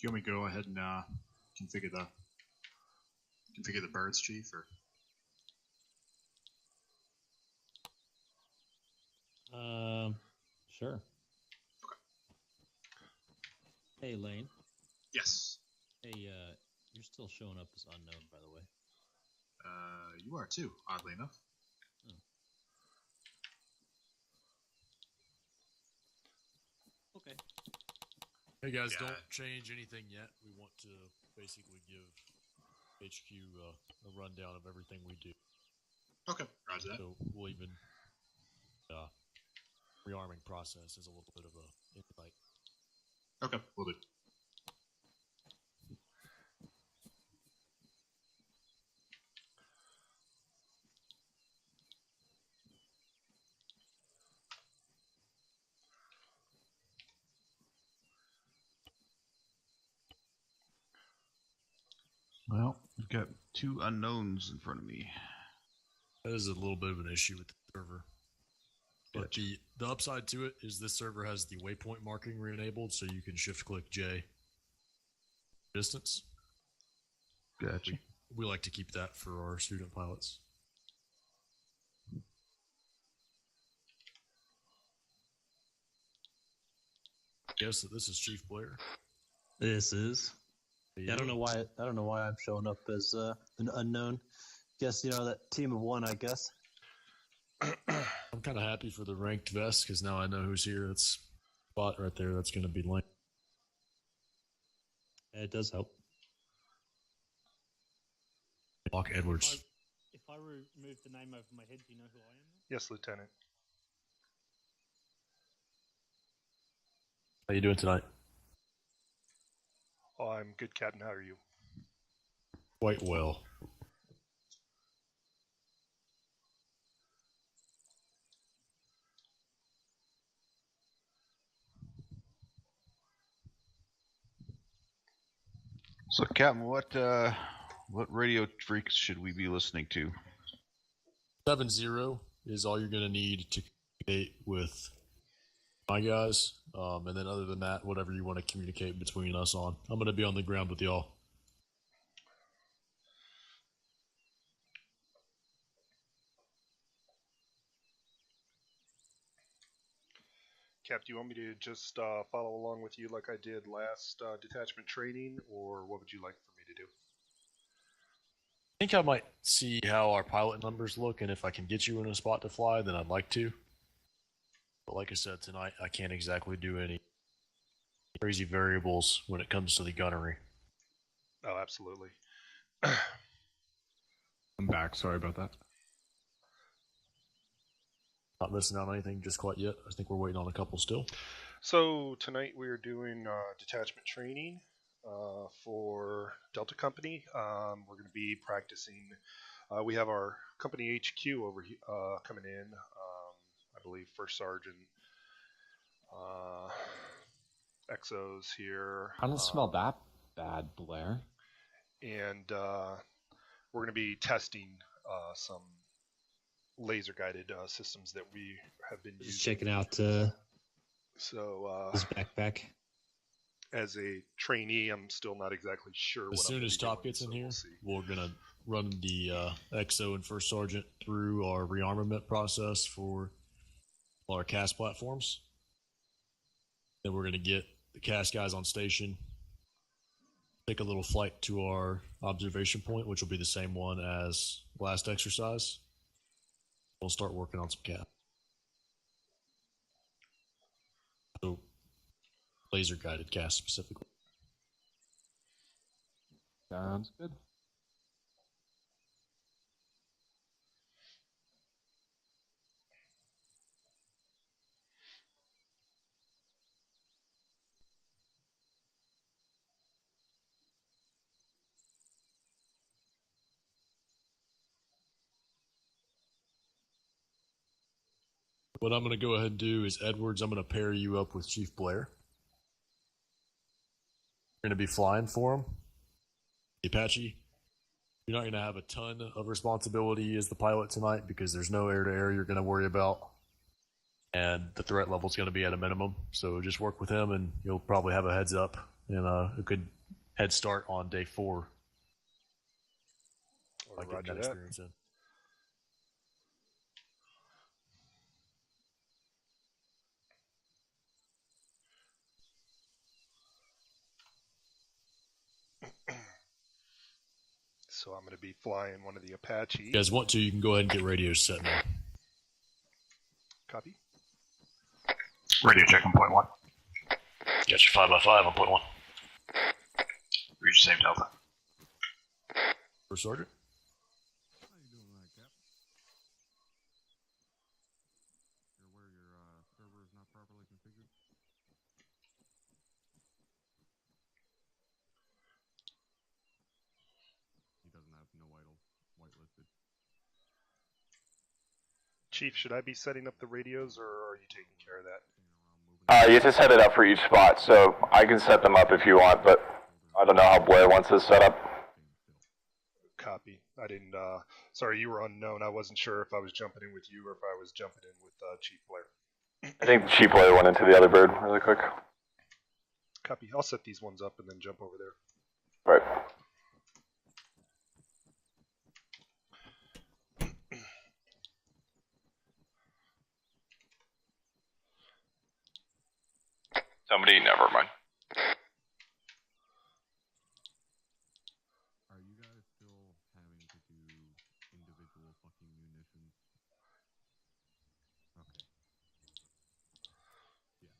you want me to go ahead and configure the birds, Chief, or? Sure. Okay. Hey, Lane. Yes. Hey, you're still showing up as unknown, by the way. You are too, oddly enough. Oh. Okay. Hey guys, don't change anything yet. We want to basically give HQ a rundown of everything we do. Okay, roger that. So we'll even rearming process is a little bit of a insight. Okay, we'll do. Well, we've got two unknowns in front of me. That is a little bit of an issue with the server. But the upside to it is this server has the waypoint marking re-enabled, so you can shift-click J distance. Gotcha. We like to keep that for our student pilots. Guess that this is Chief Blair. This is. Yeah, I don't know why I'm showing up as an unknown. Guess that team of one. I guess. I'm kind of happy for the ranked vest because now I know who's here. That's spot right there. That's going to be Lane. It does help. Lock Edwards. If I remove the name over my head, do you know who I am? Yes, Lieutenant. How you doing tonight? Oh, I'm good, Captain. How are you? Quite well. So, Captain, what radio freaks should we be listening to? 7-0 is all you're going to need to communicate with my guys. And then other than that, whatever you want to communicate between us on. I'm going to be on the ground with y'all. Cap, do you want me to just follow along with you like I did last detachment training, or what would you like for me to do? I think I might see how our pilot numbers look, and if I can get you in a spot to fly, then I'd like to. But like I said, tonight I can't exactly do any crazy variables when it comes to the gunnery. Oh, absolutely. I'm back. Sorry about that. Not missing out on anything just quite yet. I think we're waiting on a couple still. So tonight we are doing detachment training for Delta Company. We're going to be practicing. We have our company HQ over coming in. I believe First Sergeant Exo's here. I don't smell that bad, Blair. And we're going to be testing some laser-guided systems that we have been using. Just checking out so his backpack. As a trainee, I'm still not exactly sure. As soon as Top gets in here, we're going to run the XO and First Sergeant through our rearmament process for our CAS platforms. Then we're going to get the CAS guys on station, take a little flight to our observation point, which will be the same one as last exercise. We'll start working on some CAS. So, laser-guided CAS specifically. Sounds good. What I'm going to go ahead and do is, Edwards, I'm going to pair you up with Chief Blair. You're going to be flying for him. The Apache, you're not going to have a ton of responsibility as the pilot tonight because there's no air-to-air you're going to worry about. And the threat level is going to be at a minimum. So just work with him and you'll probably have a heads up and a good head start on day 4. By getting Roger that that. experience in. So I'm going to be flying one of the Apache. If you guys want to, you can go ahead and get radios set now. Copy. Radio check on point 1. Got your 5x5 on point 1. Reach same Delta. First Sergeant. How you doing tonight, Cap? You're aware your server is not properly configured? He doesn't have no idle whitelisted. Chief, should I be setting up the radios, or are you taking care of that? You just set it up for each spot, so I can set them up if you want, but I don't know how Blair wants this set up. Copy. I didn't, sorry, you were unknown. I wasn't sure if I was jumping in with you or if I was jumping in with Chief Blair. I think Chief Blair went into the other bird really quick. Copy. I'll set these ones up and then jump over there. Right. Somebody, never mind. Are you guys still having to do individual fucking munitions? Okay. Yeah.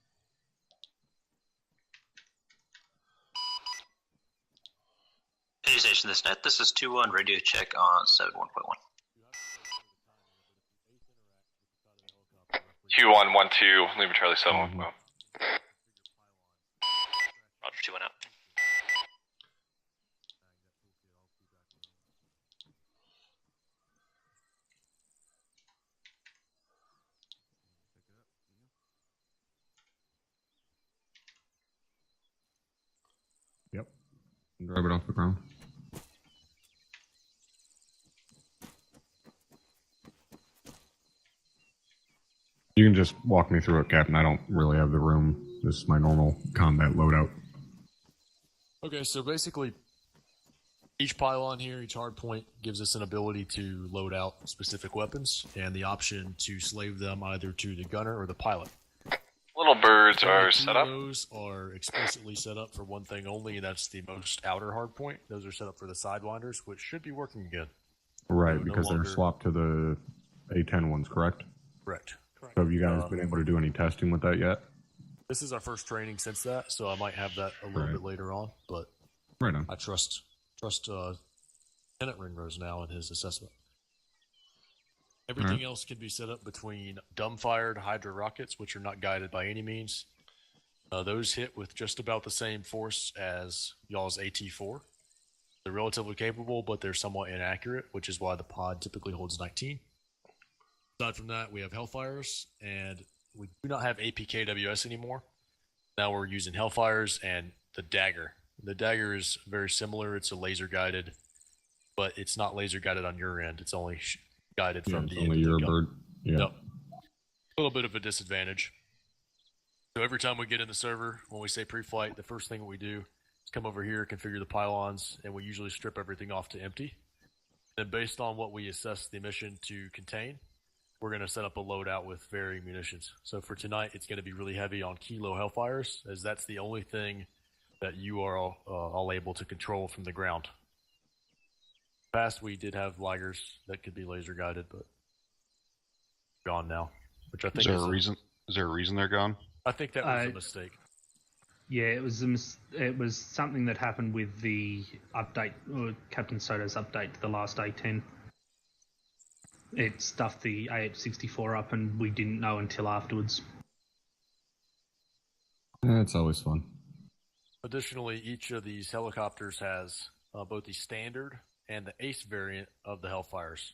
Any station this net. This is 2-1 radio check on 71.1. 2112, leave Charlie 7 well. Roger, 2-1 out. Yep. Grab it off the ground. You can just walk me through it, Captain. I don't really have the room. This is my normal combat loadout. Okay, so basically, each pylon here, each hard point, gives us an ability to load out specific weapons and the option to slave them either to the gunner or the pilot. Little birds are Only set up. Those are explicitly set up for one thing only, and that's the most outer hard point. Those are set up for the sidewinders, which should be working again. Right, No because they're longer- swapped to the A10 ones, correct? Correct. So have you guys been able to do any testing with that yet? This is our first training since that, so I might have that a little Right. bit later on, but Right on. I trust Lieutenant Ringrose now in his assessment. Everything Alright. else can be set up between dumb-fired Hydra rockets, which are not guided by any means. Those hit with just about the same force as y'all's AT-4. They're relatively capable, but they're somewhat inaccurate, which is why the pod typically holds 19. Aside from that, we have Hellfires, and we do not have APKWS anymore. Now we're using Hellfires and the Dagger. The Dagger is very similar. It's a laser-guided, but it's not laser-guided on your end. It's only guided Yeah, from it's the only end of your the gun. bird. Yeah. Yep. A little bit of a disadvantage. So every time we get in the server, when we say pre-flight, the first thing we do is come over here, configure the pylons, and we usually strip everything off to empty. Then based on what we assess the mission to contain, we're going to set up a loadout with varying munitions. So for tonight, it's going to be really heavy on Kilo Hellfires, as that's the only thing that you are all able to control from the ground. In the past, we did have Ligers that could be laser guided, but gone now. Which I think Is there a reason? Is there a reason they're gone? I think that was a mistake. Yeah, it was it was something that happened with the update, or Captain Soto's update to the last A10. It stuffed the AH-64 up, and we didn't know until afterwards. It's always fun. Additionally, each of these helicopters has both the standard and the ace variant of the Hellfires.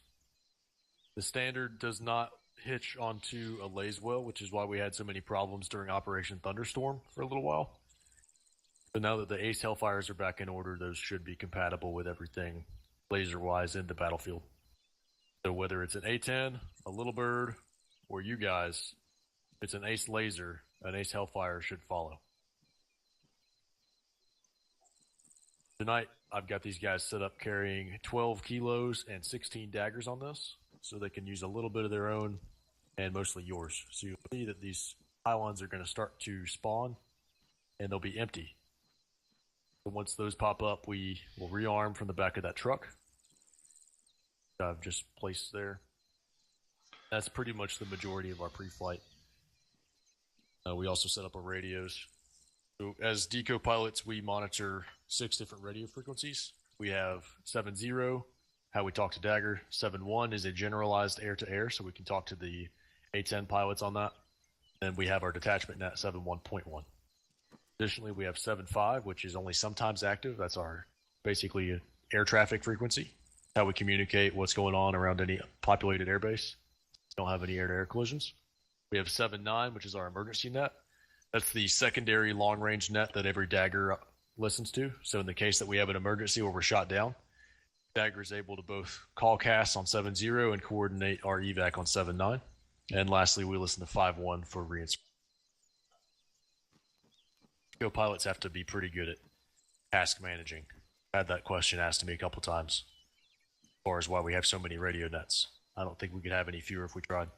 The standard does not hitch onto a Lasewell, which is why we had so many problems during Operation Thunderstorm for a little while. But now that the ace Hellfires are back in order, those should be compatible with everything laser-wise in the battlefield. So whether it's an A-10, a Little Bird, or you guys, if it's an ace laser, an ace Hellfire should follow. tonight, I've got these guys set up carrying 12 kilos and 16 daggers on this, so they can use a little bit of their own and mostly yours. So you'll see that these pylons are going to start to spawn, and they'll be empty. So once those pop up, we will rearm from the back of that truck that I've just placed there. That's pretty much the majority of our pre-flight. We also set up our radios. So as deco pilots, we monitor 6 different radio frequencies. We have 7.0, how we talk to Dagger. 7.1 is a generalized air-to-air, so we can talk to the A-10 pilots on that. Then we have our detachment net 7.1.1. Additionally, we have 7.5, which is only sometimes active. That's our basically air traffic frequency, how we communicate what's going on around any populated airbase. Don't have any air-to-air collisions. We have 7.9, which is our emergency net. That's the secondary long-range net that every Dagger listens to. So in the case that we have an emergency where we're shot down, Dagger is able to both call CAS on 7.0 and coordinate our evac on 7.9. And lastly, we listen to 5.1 for reinforcement. Pilots have to be pretty good at task managing. I had that question asked to me a couple times as far as why we have so many radio nets. I don't think we could have any fewer if we tried.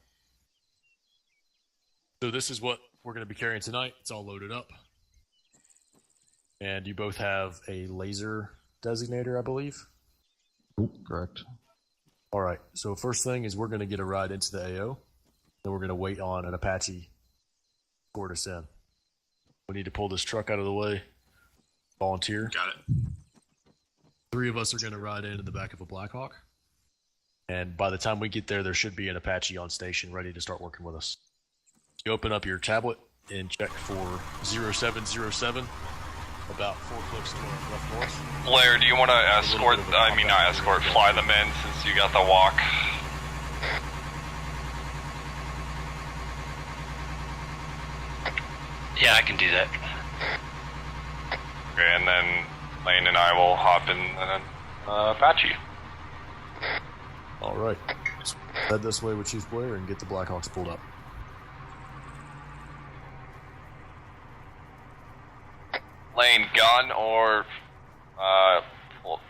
So this is what we're going to be carrying tonight. It's all loaded up. And you both have a laser designator, I believe? Correct. All right. So first thing is we're going to get a ride into the AO. Then we're going to wait on an Apache to escort us in. We need to pull this truck out of the way. Volunteer. Got it. 3 of us are going to ride in the back of a Blackhawk. And by the time we get there, there should be an Apache on station ready to start working with us. You open up your tablet and check for 0707, about 4 clicks to the left north. Blair, do you want to fly them in since you got the walk? Yeah, I can do that. Okay, and then Lane and I will hop in an Apache. All right. Let's head this way with Chief Blair and get the Blackhawks pulled up. Lane, gun or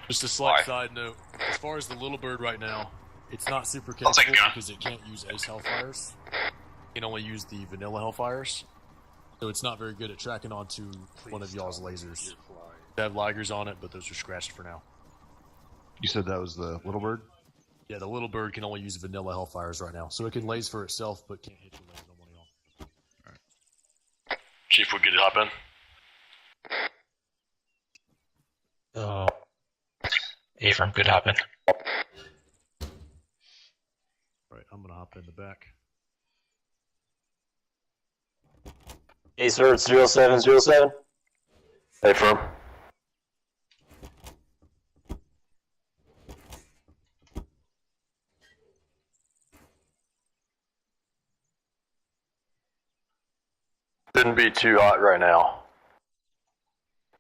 Just a slight side note. As far as the Little Bird right now, it's not super capable because it can't use Ace Hellfires. It can only use the vanilla Hellfires. So it's not very good at tracking onto one of y'all's lasers. They have Ligers on it, but those are scratched for now. You said that was the Little Bird? Yeah, the Little Bird can only use vanilla Hellfires right now. So it can laze for itself, but can't hit your laser on one of y'all. Alright. Chief, we get to hop in? Oh. Ephraim, good hopping. Alright, I'm going to hop in the back. Hey, sir, it's 0707. Hey, firm. Shouldn't be too hot right now.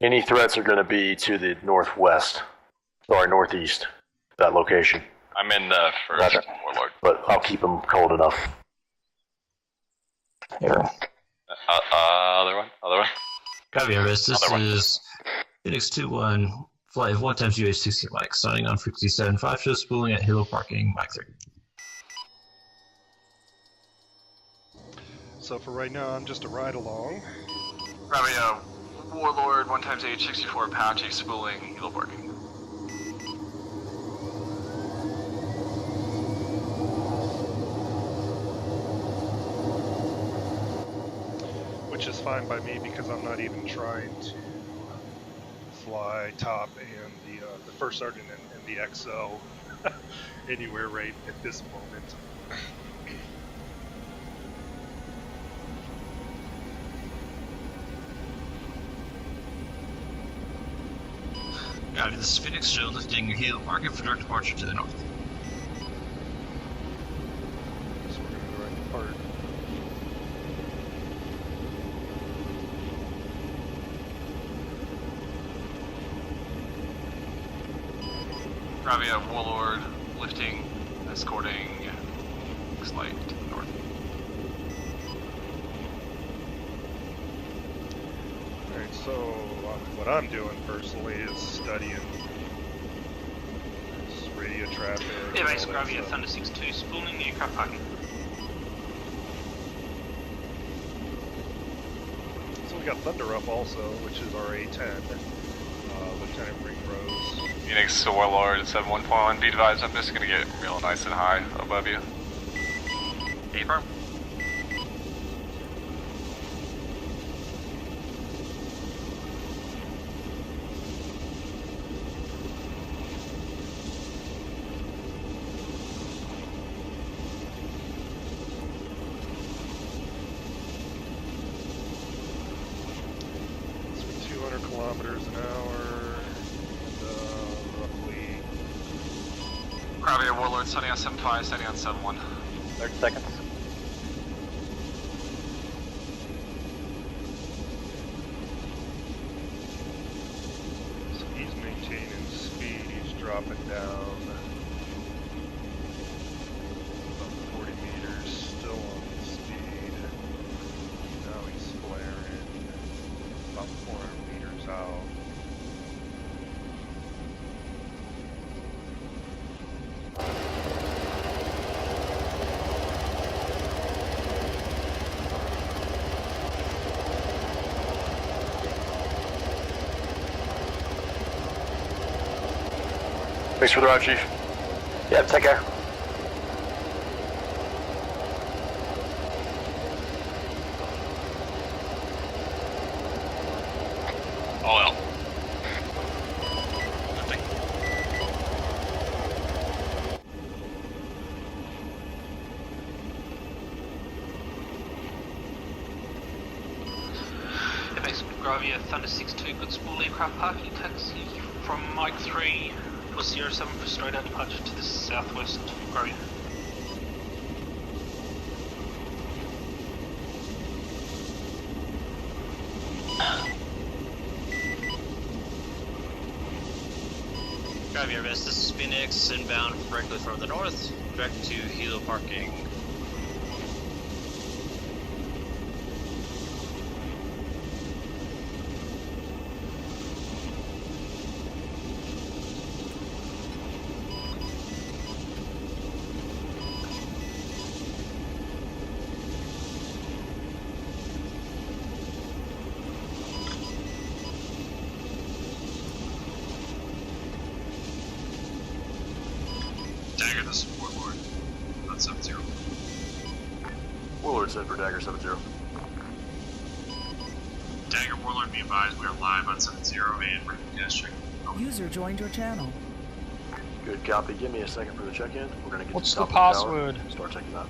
Any threats are going to be to the northwest. Sorry, northeast. That location. I'm in the first warlord. But I'll keep them cold enough. Here. Other one? Copy, Everest. This is Phoenix 2-1, flight of 1 times UH-60 Mike, signing on frequency 7.5, show spooling at Hilo Parking, Mike 3. So for right now, I'm just a ride along. Probably Warlord, 1 times UH-64 Apache, spooling, Hilo Parking. Which is fine by me because I'm not even trying to fly top and the first sergeant and the XO anywhere right at this moment. Copy, this is Phoenix, show lifting Hilo Parking for direct departure to the north. So we're going to direct depart. Probably a Warlord, lifting, escorting, looks like to the north. Alright, So what I'm doing personally is studying this radio traffic. Airbase Gravia Thunder 6-2, spooling aircraft parking. So we got Thunder up also, which is our A-10. Lieutenant Ringrose. Phoenix to Warlord at 7-1.1. Be advised, I'm just gonna get real nice and high above you. Affirm. It's 200 kilometers an hour. Roughly Gravia Warlord setting on 7.5, setting on 7.1. 30 seconds. So he's maintaining speed, he's dropping down about 40 meters, still on speed. Now he's flaring about 400 meters out. Thanks for the ride, Chief. Yeah, take care. All out. Airbase Gravia Thunder 6-2, good spool aircraft parking taxi from Mike 3 was 07 for straight out departure to the southwest Gravia. Gravia Airbase, this is Phoenix, inbound directly from the north, direct to Hilo parking. Dagger, this is Warlord on 7-0. Warlord said for Dagger 7-0. Dagger, Warlord, be advised, we are live on 7-0 and ready to gas check. User joined your channel. Good copy. Give me a second for the check-in. We're gonna get What's to the the top of password? tower, start checking that.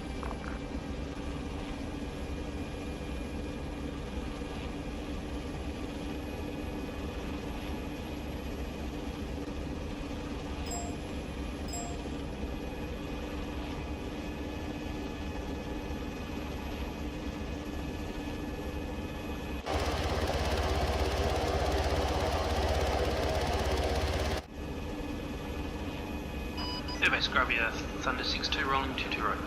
Airbase Gravia Thunder 6-2, rolling 22 right.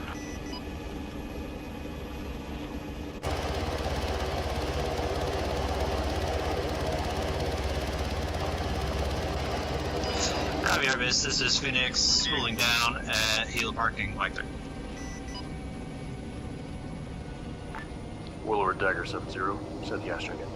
Gravia Airbase, this is Phoenix, spooling down at Hilo parking, Mike 3. Warlord Dagger 7-0. Set the gas check-in.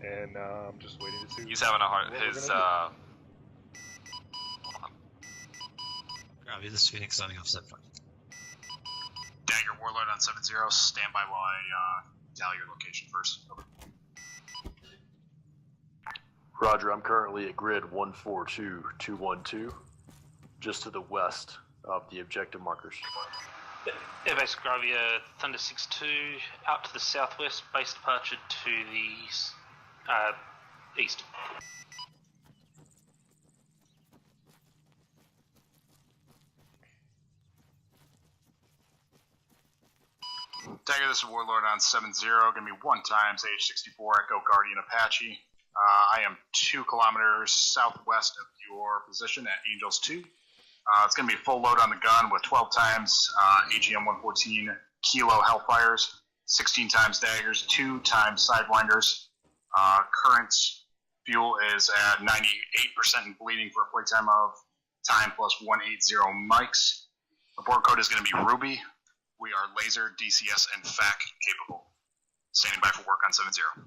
And I'm just waiting to see. He's having a hard. what we're His gonna Gravia, this is Phoenix, signing off 7-5. Dagger, Warlord on 7-0, stand by while I tally your location first. Over. Roger, I'm currently at grid 142212, just to the west of the objective markers. Airbase Gravia Thunder 6-2, out to the southwest, base departure to the east. Dagger, this is Warlord on 7-0, gonna be 1 times H64 Echo Guardian Apache. I am 2 kilometers southwest of your position at Angels 2. It's going to be full load on the gun with 12 times AGM 114 kilo Hellfires, 16 times daggers, 2 times Sidewinders. Current fuel is at 98% and bleeding for a playtime of time plus 180 mics. The board code is going to be Ruby. We are laser, DCS, and FAC capable. Standing by for work on 7-0.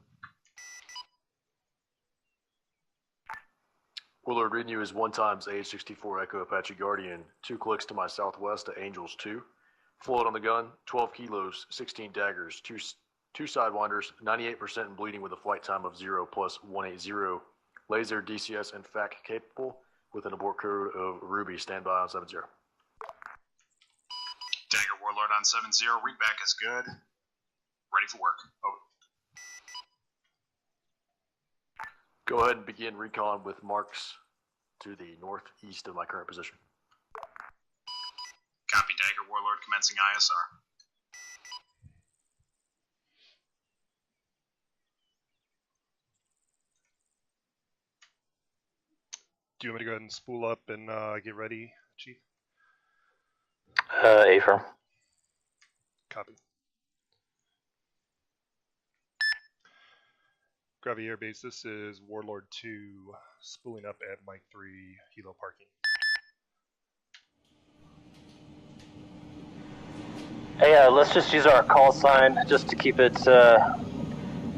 Willard reading you is 1 times AH-64 Echo Apache Guardian, 2 clicks to my southwest to Angels 2. Full load on the gun, 12 kilos, 16 daggers, 2 Sidewinders, 98% and bleeding with a flight time of 0 plus 180. Laser, DCS, and FAC capable with an abort code of Ruby. Standby on 7-0. Dagger Warlord on 7-0. Read back is good. Ready for work. Over. Go ahead and begin recon with marks to the northeast of my current position. Copy. Dagger Warlord commencing ISR. Do you want me to go ahead and spool up and get ready, Chief? Affirm. Copy. Gravity Air Base, this is Warlord 2, spooling up at Mike 3, Helo parking. Hey, let's just use our call sign just to keep it a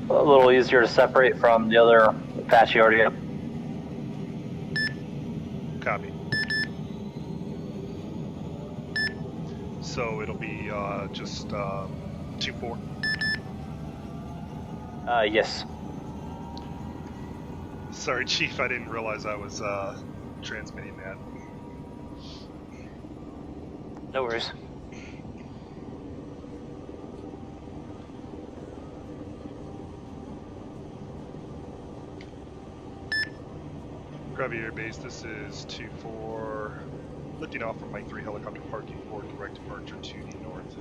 little easier to separate from the other Apache RDM. Copy. So it'll be just 2-4? Yes. Sorry, Chief, I didn't realize I was transmitting that. No worries. Gravity Air Base, this is 2-4, lifting off from Mike 3 helicopter parking for direct departure to the north.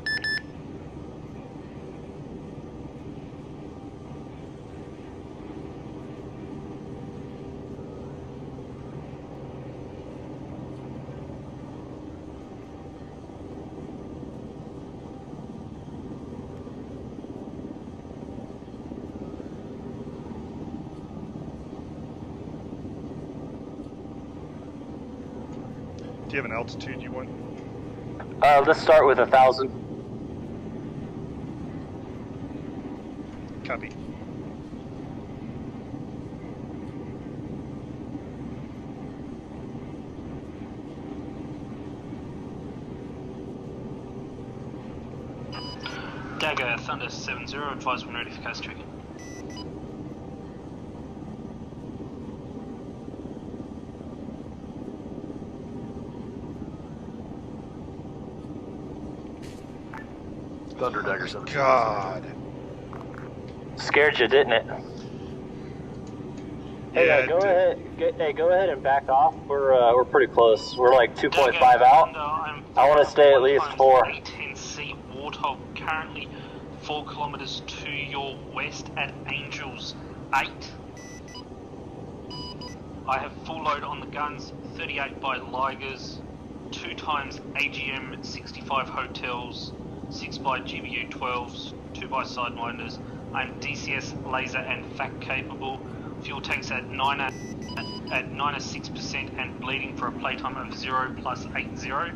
Do you have an altitude you want? Let's start with 1,000. Copy. Dagger Thunder 7-0, advise when ready for case trigger. Thunder Dagger 7. God. Scared you, didn't it? Hey, Yeah, go ahead. Go ahead and back off. We're pretty close. We're like 2.5 out. I want to stay at least 4. A10C Warthog currently 4 kilometers to your west at Angels 8. I have full load on the guns, 38 by Ligers, 2 times AGM 65 hotels, 6 by GBU 12s, 2 by Sidewinders. I'm DCS laser and FAC capable. Fuel tanks at 96% and bleeding for a playtime of 0 plus 80.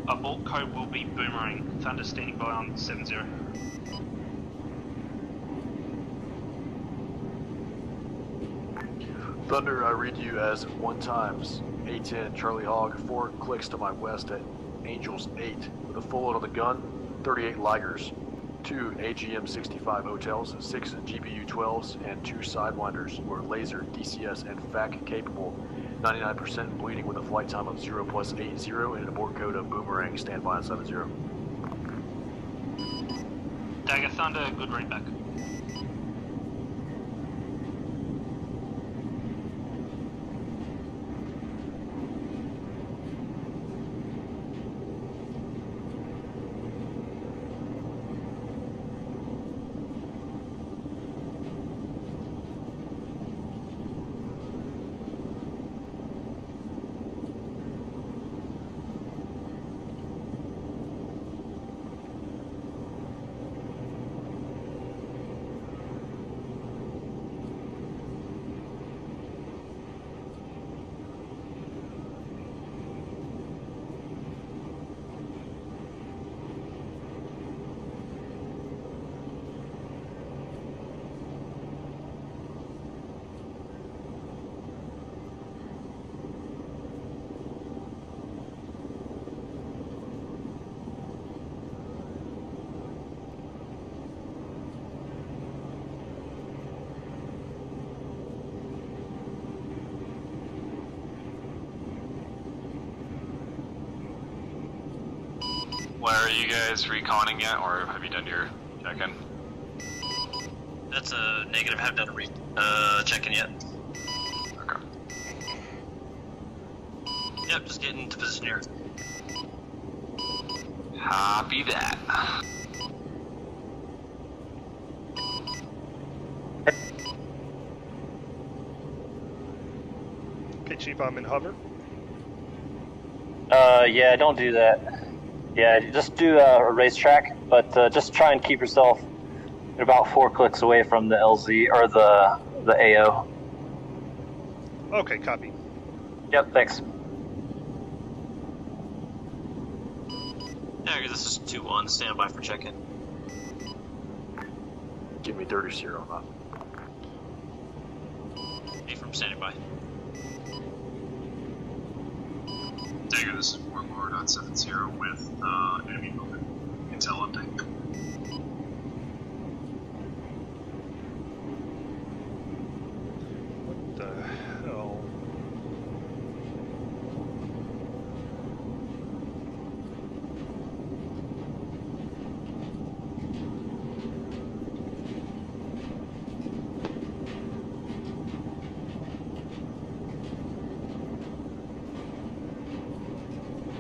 Abort code will be Boomerang. Thunder standing by on 7-0. Thunder, I read you as 1 times A10 Charlie Hog, 4 clicks to my west at Angels 8 with a full load on the gun, 38 Ligers, 2 AGM 65 hotels, 6 GBU 12s, and 2 Sidewinders. We're laser, DCS, and FAC capable. 99% bleeding with a flight time of 0 plus 80 and an abort code of Boomerang. Standby on 7-0. Dagger Thunder, good readback. Where are you guys reconning yet, or have you done your check-in? That's a negative. Haven't done a check-in yet. Okay. Yep, just getting into position here. Copy that. Okay, Chief, I'm in hover. Yeah, don't do that. Yeah, just do a racetrack, but just try and keep yourself about 4 clicks away from the LZ or the AO. Okay, copy. Yep, thanks. Yeah, this is 2-1. Stand by for check-in. Give me 30-0 on that. A from standing by. Dagger, this is Warlord on 7-0 with enemy movement. Intel update. What the hell?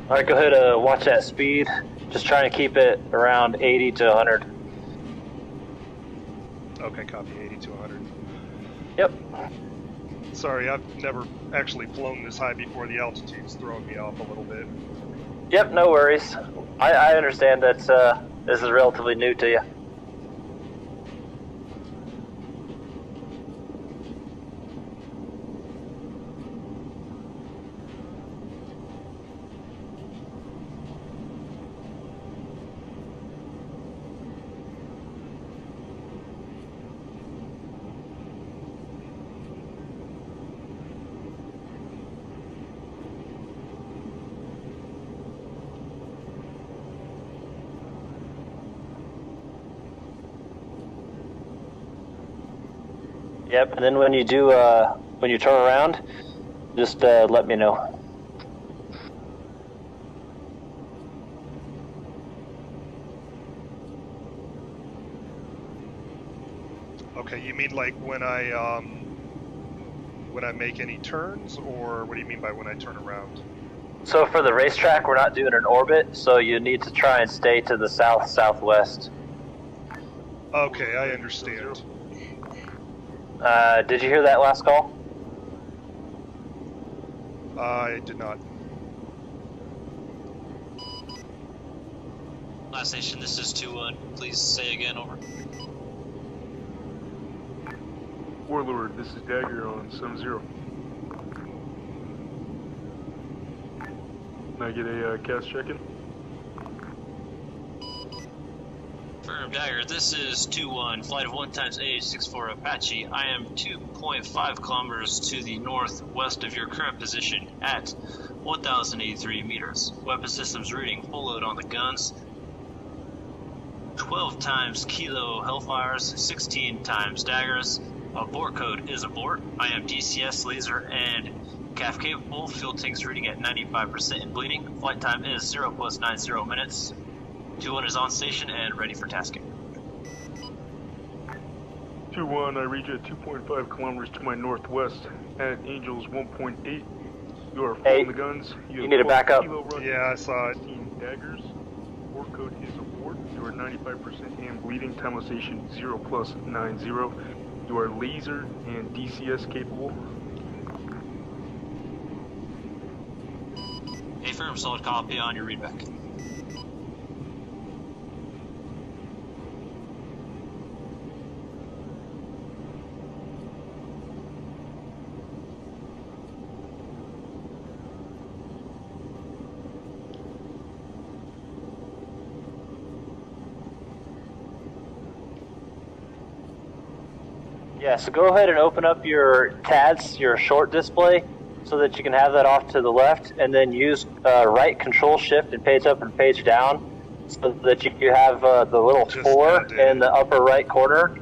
Alright, go ahead, watch that speed. Just trying to keep it around 80 to 100. Okay, copy. 80 to 100. Yep. Sorry, I've never actually flown this high before. The altitude's throwing me off a little bit. Yep, no worries. I understand that this is relatively new to you. Yep, and then when you do, when you turn around, just let me know. Okay, you mean like when I make any turns, or what do you mean by when I turn around? So for the racetrack, we're not doing an orbit, so you need to try and stay to the south-southwest. Okay, I understand. Did you hear that last call? I did not. Last station, this is 2-1. Please say again, over. Warlord, this is Dagger on 7-0. Can I get a cast check-in? Firm Dagger, this is 2-1. Flight of 1 times AH-64 Apache. I am 2.5 kilometers to the northwest of your current position at 1,083 meters. Weapon systems reading full load on the guns. 12 times Kilo Hellfires, 16 times Daggers. Abort code is abort. I am DCS, laser, and CAF capable. Fuel tanks reading at 95% and bleeding. Flight time is 0 + 90 minutes. 2-1 is on station and ready for tasking. 2-1, I read you at 2.5 kilometers to my northwest at Angels 1.8. You are full on the guns. You need to back up. Yeah, I saw it. Daggers. Abort code is abort. You are 95% and bleeding. Time of station 0 + 90. You are laser and DCS capable. A firm, solid copy on your readback. Yeah, so go ahead and open up your TADS, your short display, so that you can have that off to the left, and then use right control shift and page up and page down, so that you have the little 4 in the upper right corner.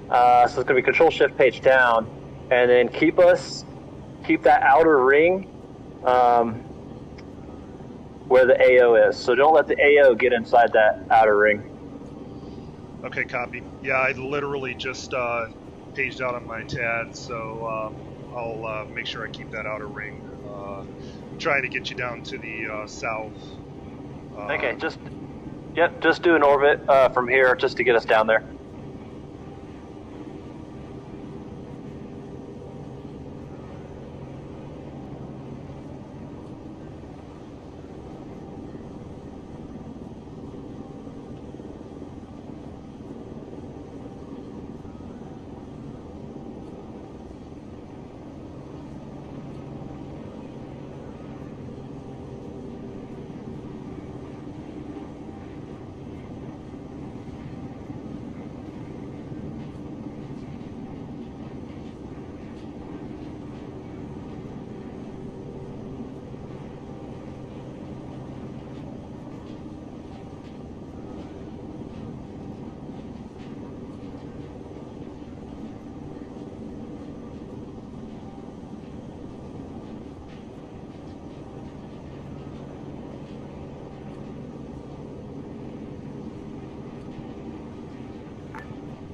So it's going to be control shift page down, and then keep that outer ring where the AO is. So don't let the AO get inside that outer ring. Okay, copy. Yeah, I literally just paged out on my TAD, so I'll make sure I keep that outer ring. I'm trying to get you down to the south. Okay, just do an orbit from here just to get us down there.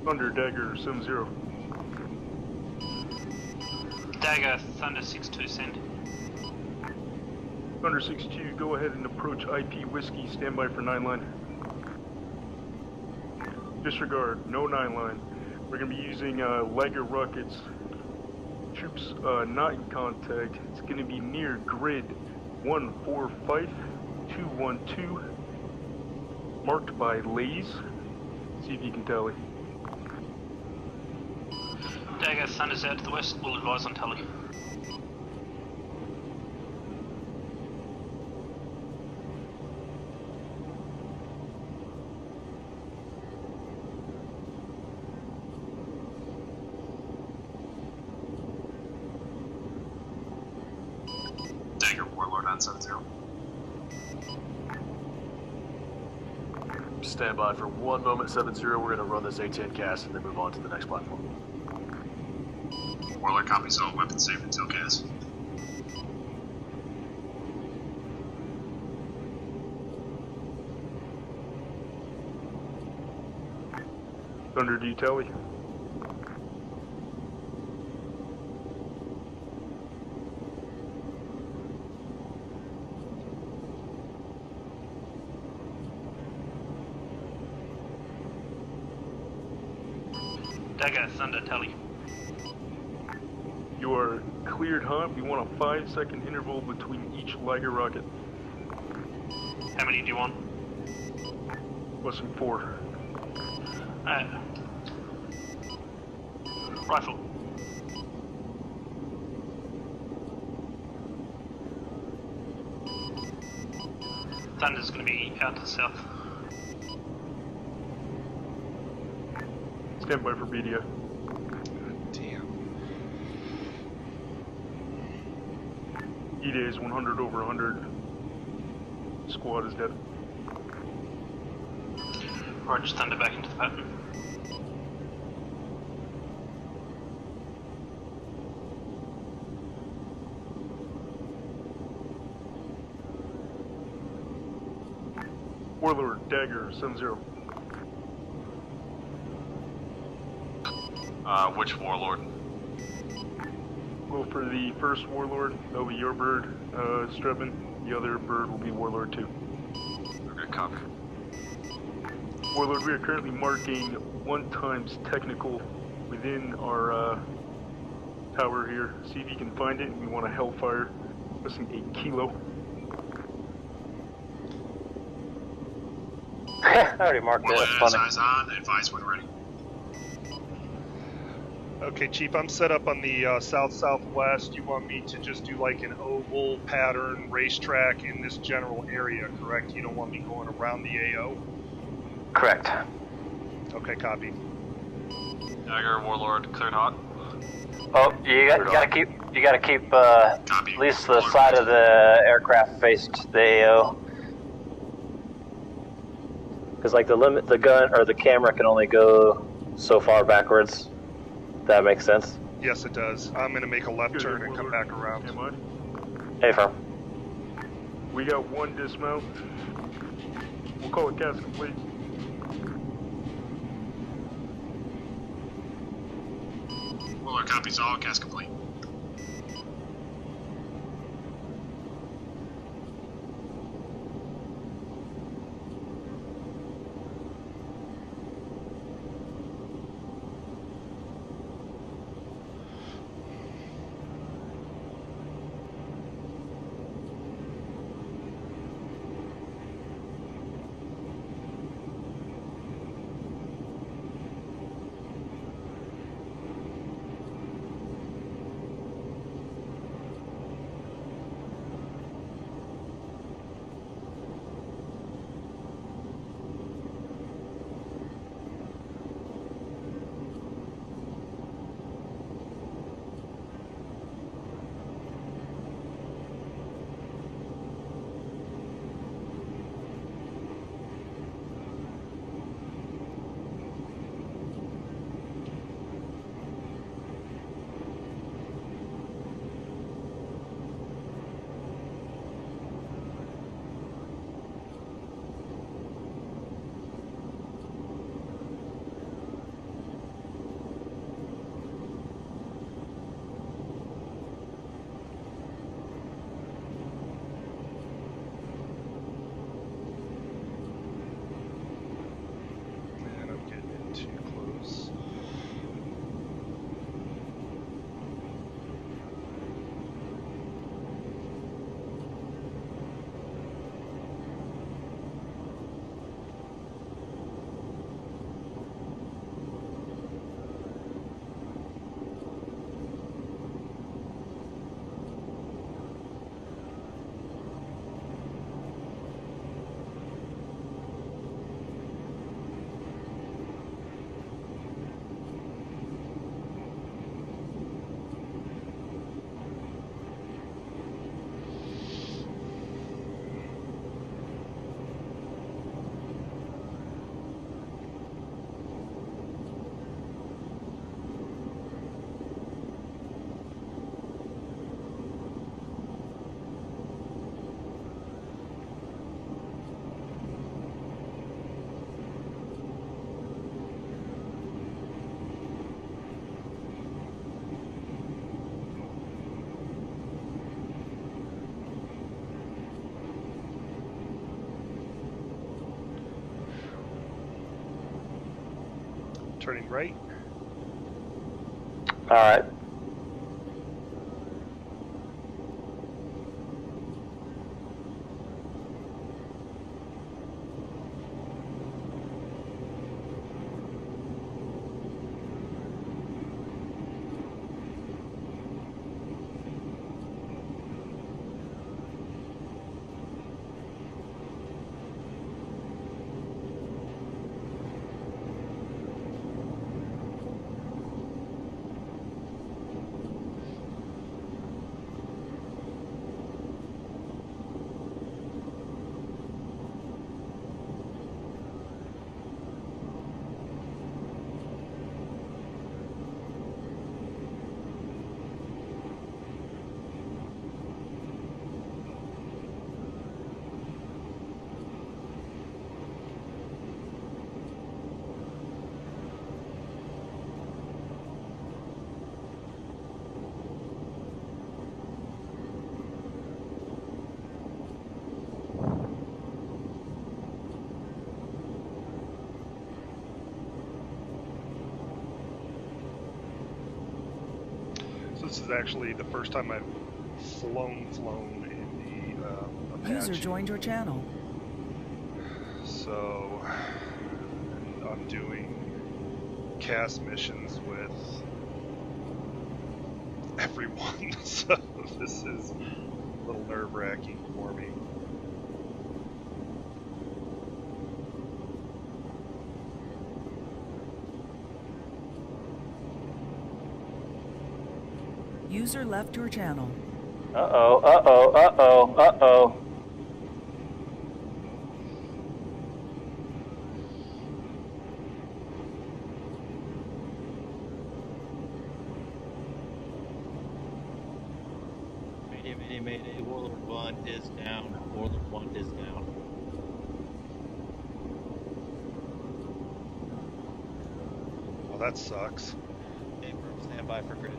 Thunder Dagger 70. Dagger, Thunder 6-2 send. Thunder 6-2, go ahead and approach IP Whiskey, standby for 9 line. Disregard, no 9 line. We're going to be using Liger rockets. Troops not in contact. It's going to be near grid 145212, marked by Lays. See if you can tally. Dagger, Thunder's out to the west, we'll advise on tally. Dagger Warlord on 7-0. Stand by for 1 moment, 7-0. We're going to run this A10 cast and then move on to the next platform. Warlord copies all weapons safe until cast. Thunder, do you tally? Dagger, Thunder, tally. You are cleared hot. We want a 5-second interval between each Liger rocket. How many do you want? Less than 4. Rifle. Thunder's going to be out to the south. Stand by for BDF. Damn. E-Day is 100 over 100. Squad is dead. Roger, Thunder back into the pattern. Warlord, Dagger, 7-0. Which Warlord? Go for the first Warlord. That'll be your bird, Strebin. The other bird will be Warlord 2. Okay, copy. Warlord, we are currently marking 1 times technical within our tower here. See if you can find it. We want a Hellfire. Missing 8 kilo. I already marked it. That's funny. Eyes on, advise when ready. Okay, Chief, I'm set up on the south-southwest. You want me to just do like an oval pattern racetrack in this general area, correct? You don't want me going around the AO? Correct. Okay, copy. Dagger, Warlord, cleared hot. Oh, you gotta keep at least the side of the aircraft faced the AO. Because like the gun or the camera can only go so far backwards. That makes sense. Yes, it does. I'm gonna make a left turn and come back around. Hey, firm. We got one dismount. We'll call it cast complete. Fuller copies all, cast complete. Turning right. All right. This is actually the first time I've flown in the Apache. User joined your channel. So I'm doing cast missions with everyone, so this is a little nerve-wracking for me. User left your channel. Uh-oh, uh-oh, uh-oh, uh-oh. Mayday. Warlord 1 is down. Warlord 1 is down. Well, that sucks. Okay, stand by for grid.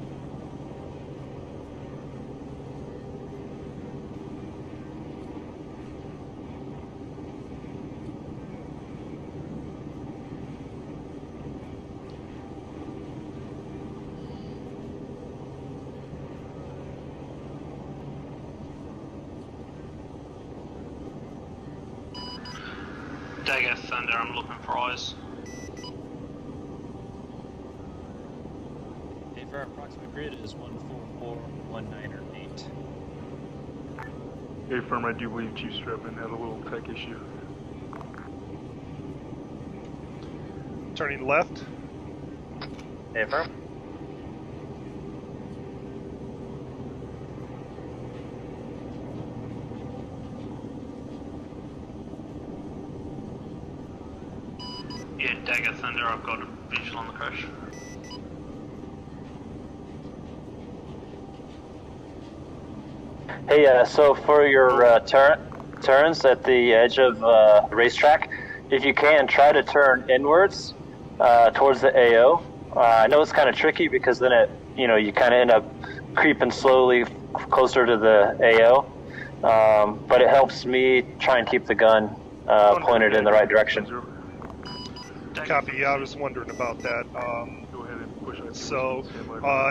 Dagger Thunder, I'm looking for eyes. Okay, for our approximate grid is 1441908. Hey, firm, I do believe Chief Strapman had a little tech issue. Turning left. Hey, firm. Yeah, Dagger Thunder, I've got a visual on the crash. Hey, so for your turns at the edge of the racetrack, if you can, try to turn inwards towards the AO. I know it's kind of tricky because then you kind of end up creeping slowly closer to the AO, but it helps me try and keep the gun pointed in the right direction. Copy. Yeah, I was wondering about that. Go ahead and push it. So,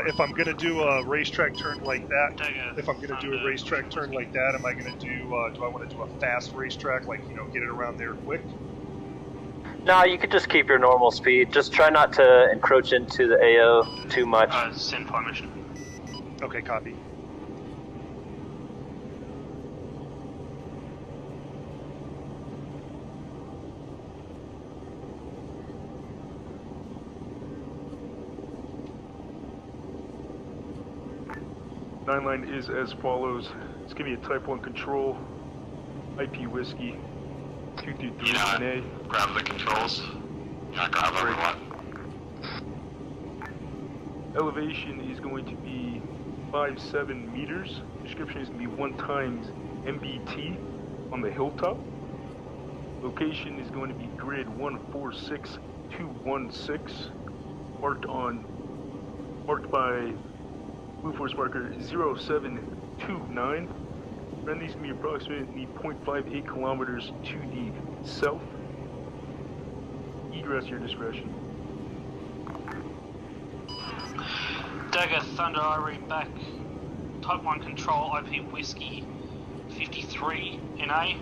if I'm going to do a racetrack turn like that, am I going to do do I want to do a fast racetrack, like, get it around there quick? No, you could just keep your normal speed. Just try not to encroach into the AO too much. Send formation. Okay, copy. Nine line is as follows. It's gonna be a Type 1 control, IP whiskey, 223 NA. Grab the controls. Grab everyone. Elevation is going to be 5.7 meters. Description is going to be 1 times MBT on the hilltop. Location is going to be grid 146216, marked by Blue Force marker 0729. Friendly is going to be approximately 0.58 kilometers to the south. Egress your discretion. Dagger Thunder, I read back. Type 1 control, IP Whiskey 53 NA.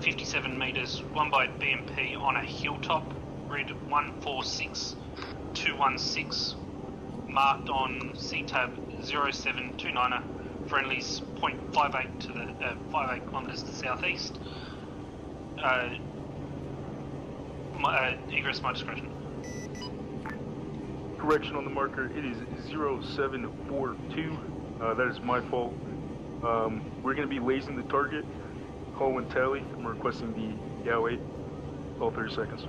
57 meters, 1 by BMP on a hilltop. Grid 146216. Marked on CTAB 0729er, friendlies 0.58 to the 58 kilometers to the southeast. Egress my discretion. Correction on the marker, it is 0742. That is my fault. We're going to be lasing the target. Call when tally. I'm requesting the YAO 8. All 30 seconds.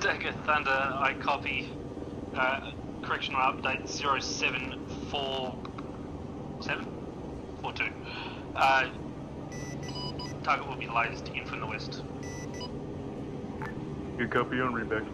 Dagger Thunder, I copy. Correctional update 0742. Target will be lased in from the west. Good copy on readback.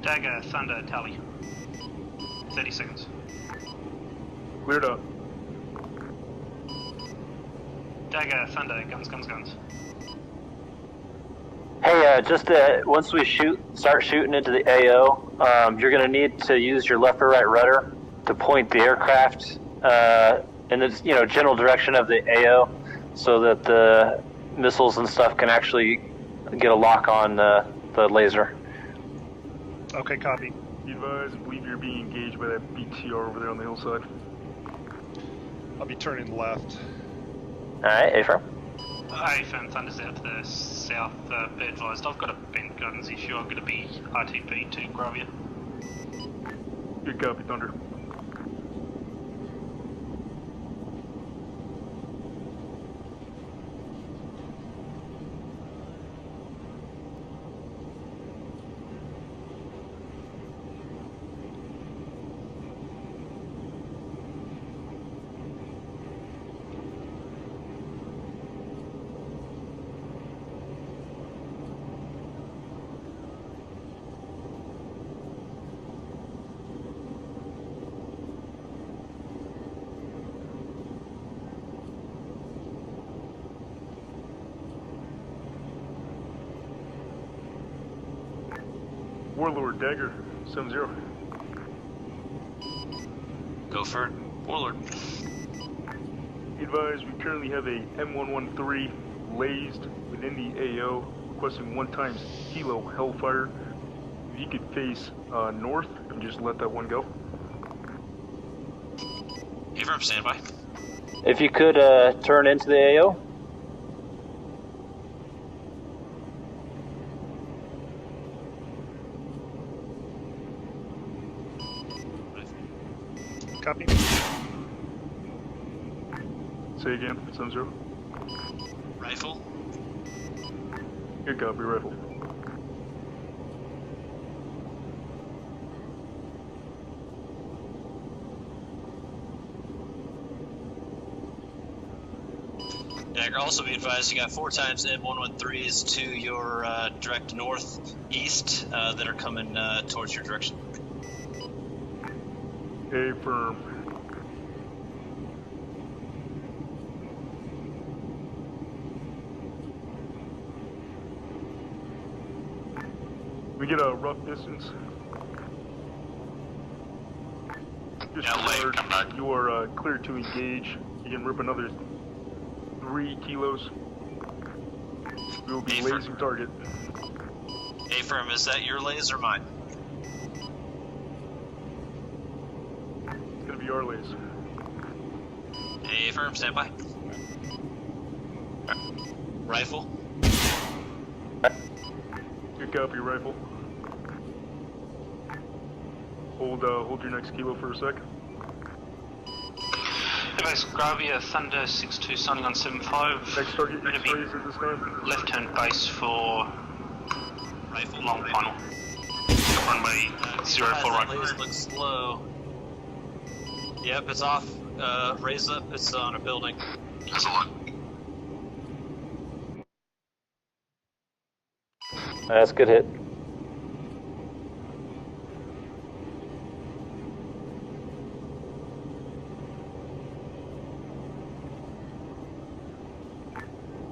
Dagger Thunder tally. 30 seconds. Cleared up. Dagger Thunder, guns. Hey, just once we start shooting into the AO, you're going to need to use your left or right rudder to point the aircraft in the general direction of the AO, so that the missiles and stuff can actually get a lock on the laser. Okay, copy. Be advised, I believe you're being engaged by that BTR over there on the hillside. I'll be turning left. Alright, A-firm. A-firm, Thunder's out to the south. Be advised, I've got a bent guns issue. I'm going to be RTP to Gravia. Good copy, Thunder. Warlord, Dagger, 7-0. Go for it, Warlord. Be advised, we currently have a M113 lazed within the AO, requesting 1 times Kilo Hellfire. If you could face north and just let that one go. A-firm, standby. If you could turn into the AO. Copy. Say again, 7-0. Rifle. Good copy, rifle. Dagger, also be advised you got 4 times M113s to your direct northeast that are coming towards your direction. A-firm. We get a rough distance. Disregard, you are clear to engage. You can rip another 3 kilos. We will be lasing target. A-firm, is that your laser or mine? It's gonna be our lace. A-firm, standby. Rifle. Good copy, rifle. Hold your next kilo for a sec. Base Gravia, Thunder 6-2 signing on 7-5. Next target, at this time. Left turn base for Rifle. long final. Runway 04 right. Laser looks slow. Yep, it's off. Raise up, it's on a building. That's a lot. That's a good hit.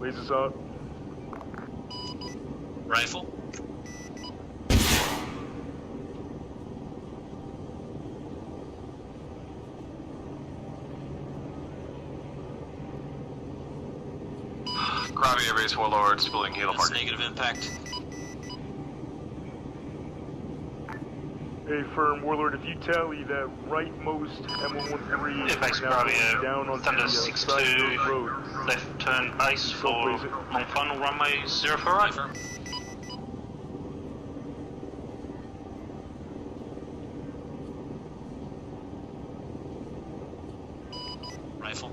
Lasers out. Rifle. Gravia base Warlord, spilling Halo That's Park. negative impact. A-firm, Warlord, if you tally that rightmost M113 Base Gravia, down on Thunder the side of the road. 6-2, left turn base for long final runway 04 right. Rifle.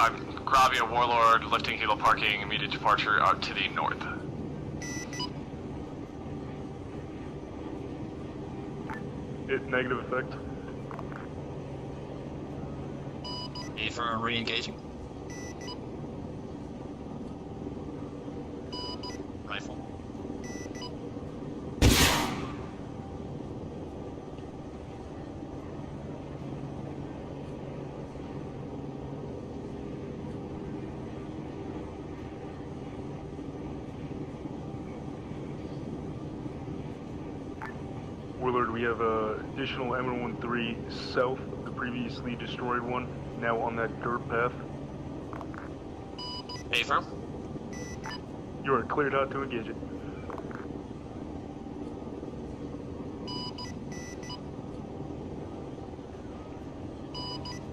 I'm Gravia Warlord, lifting Halo Parking, immediate departure out to the north. Negative effect. A-firm, re-engaging. Rifle. Warlord, we have additional M113 south of the previously destroyed one, now on that dirt path. Affirm. You are cleared out to engage it.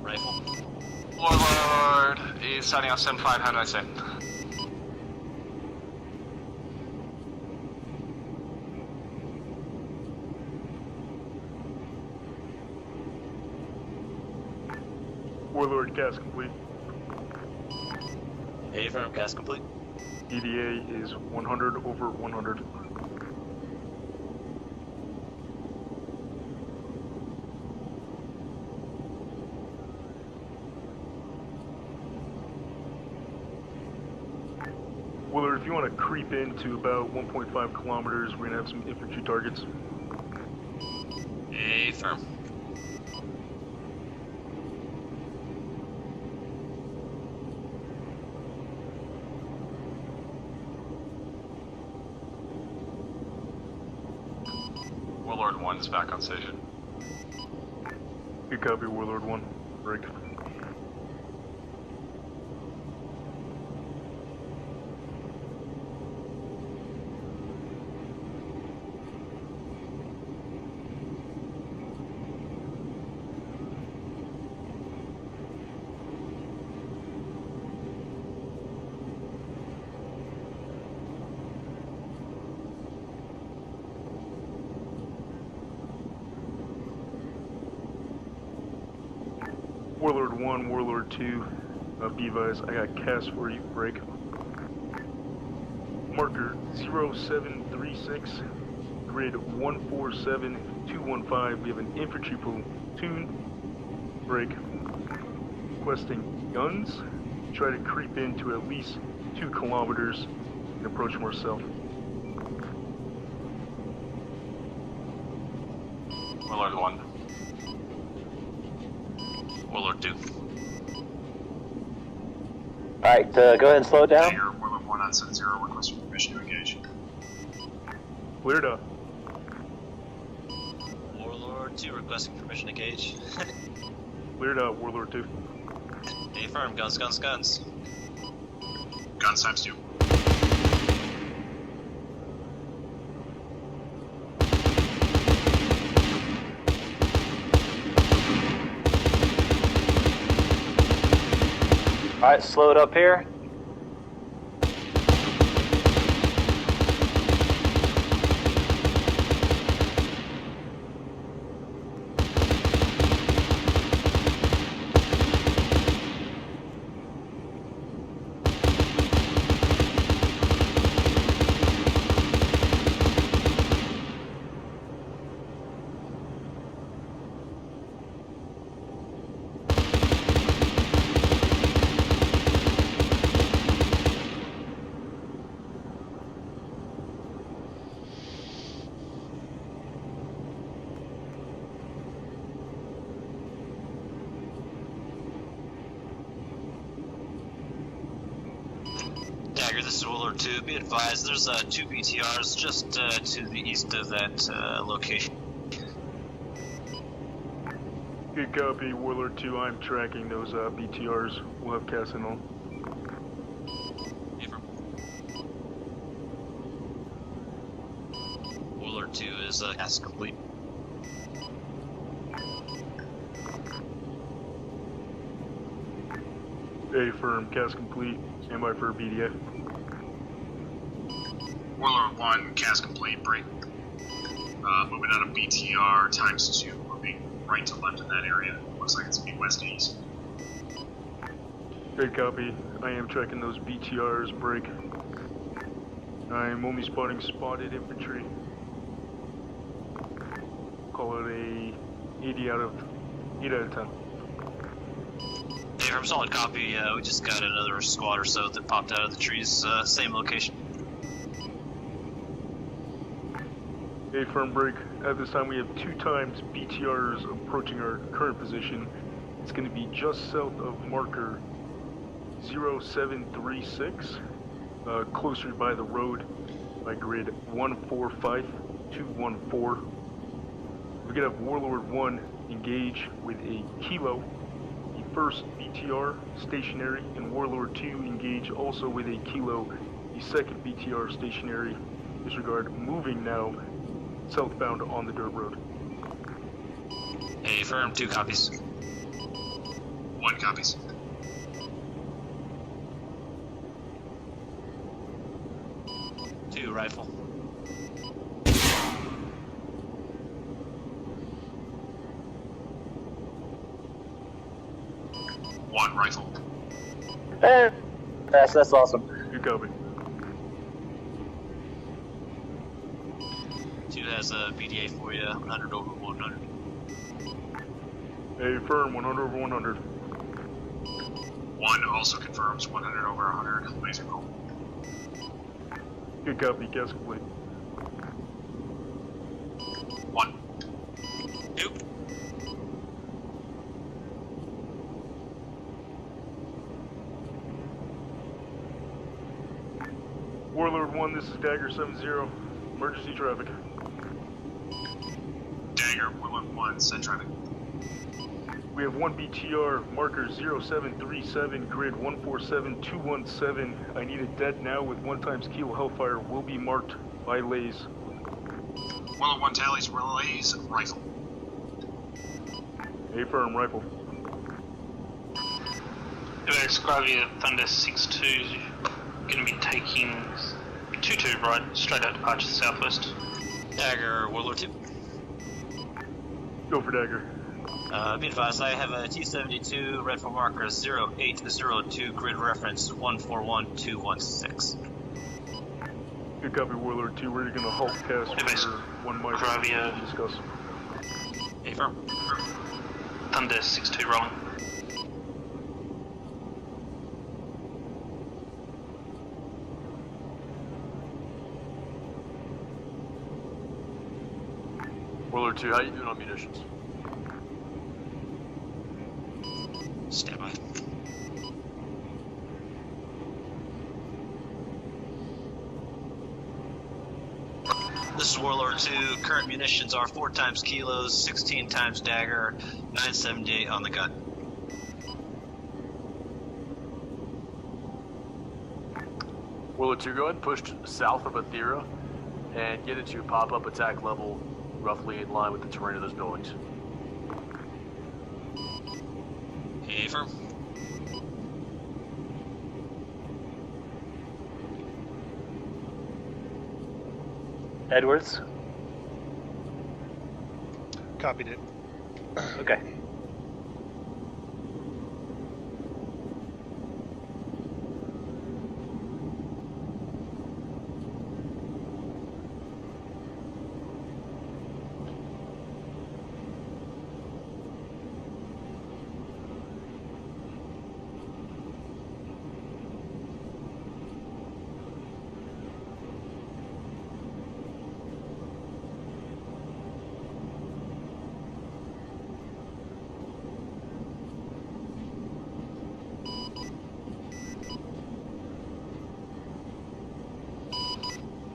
Rifle. Warlord is signing off 7-5, how do I say? Warlord, cast complete. Affirm, cast complete. EDA is 100 over 100. Willard, if you want to creep into about 1.5 kilometers, we're going to have some infantry targets. Affirm. Warlord 1 is back on station. Good copy, Warlord 1. Break. Warlord 1, Warlord 2, Bevis, I got cast for you, break. Marker 0736, grid 147215, we have an infantry platoon, break. Requesting guns, try to creep into at least 2 kilometers and approach more south. Warlord 1. Warlord 2. Alright, go ahead and slow it down. Dagger, Warlord 1 on 7-0, requesting permission to engage. Cleared up. Warlord 2 requesting permission to engage. Cleared up, Warlord 2. Affirm, guns, guns, guns. Guns times 2. Alright, slow it up here. Dagger, this is Warlord 2. Be advised, there's 2 BTRs just to the east of that location. Good copy, Warlord 2. I'm tracking those BTRs. We'll have cast and all. Warlord 2 is cast complete. Affirm, cast complete. Stand by for BDA. Warlord 1, cast complete, break. Moving out of BTR times 2, moving right to left in that area. Looks like it's going to be west to east. Good copy. I am tracking those BTRs, break. I am only spotting spotted infantry. Call it a 8 out of 10. Hey, from solid copy, we just got another squad or so that popped out of the trees, same location. A firm break. At this time we have 2 times BTRs approaching our current position. It's going to be just south of marker 0736, closer by the road by grid 145214. We're going to have Warlord 1 engage with a Kilo. The first BTR stationary, and Warlord 2 engage also with a Kilo. The second BTR stationary. Disregard, moving now southbound on the dirt road. A firm, 2 copies. 1 copies. Two rifle. 1 rifle. That's awesome. Good copy. 2 has a BDA for you, 100 over 100. A firm, 100 over 100. 1 also confirms 100 over 100. Laser call. Good copy, gas complete. 1. Nope. Warlord 1, this is Dagger 70. Emergency traffic. Dagger, Warlord 1, send traffic. We have 1 BTR, marker 0737, grid 147217. I need a dead now with 1 times Kilo Hellfire. Will be marked by lays. Warlord 1 tallies, relays, rifle. A firm, rifle. Xavier Thunder 6-2, going to be taking 2-2 right, straight out departure southwest. Dagger, Warlord 2. Go for Dagger. Be advised, I have a T-72 red for marker 0802, grid reference 141216. Good copy, Warlord 2. We're going to halt cast for 1 mic. Xavier. Discuss. A firm. Thunder 6-2 rolling. Warlord 2, how you doing on munitions? Stand by. This is Warlord 2. Current munitions are 4 times kilos, 16 times dagger, 978 on the gun. Warlord 2, go ahead and push south of Athera and get it to pop-up attack level roughly in line with the terrain of those buildings. A firm. Edwards. Copied it. Okay.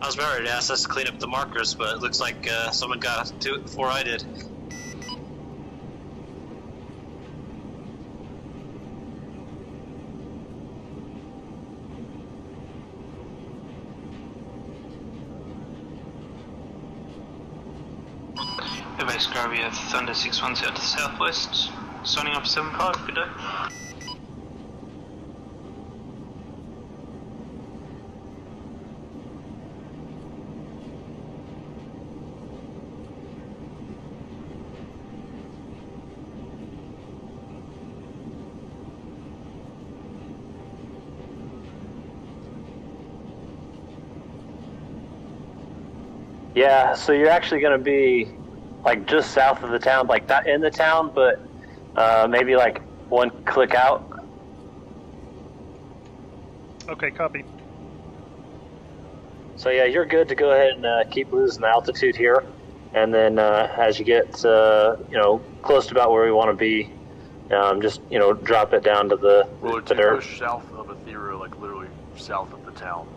I was about ready to ask us to clean up the markers, but it looks like someone got to it before I did. Base Xavier Thunder 6-1 out to the southwest, signing up 7-5, good day. Yeah, so you're actually going to be like just south of the town, like not in the town, but maybe like 1 click out. Okay, copy. So yeah, you're good to go ahead and keep losing altitude here, and then as you get close to about where we want to be, just drop it down to the Warlord 2, dirt. push south of Athera, like literally south of the town,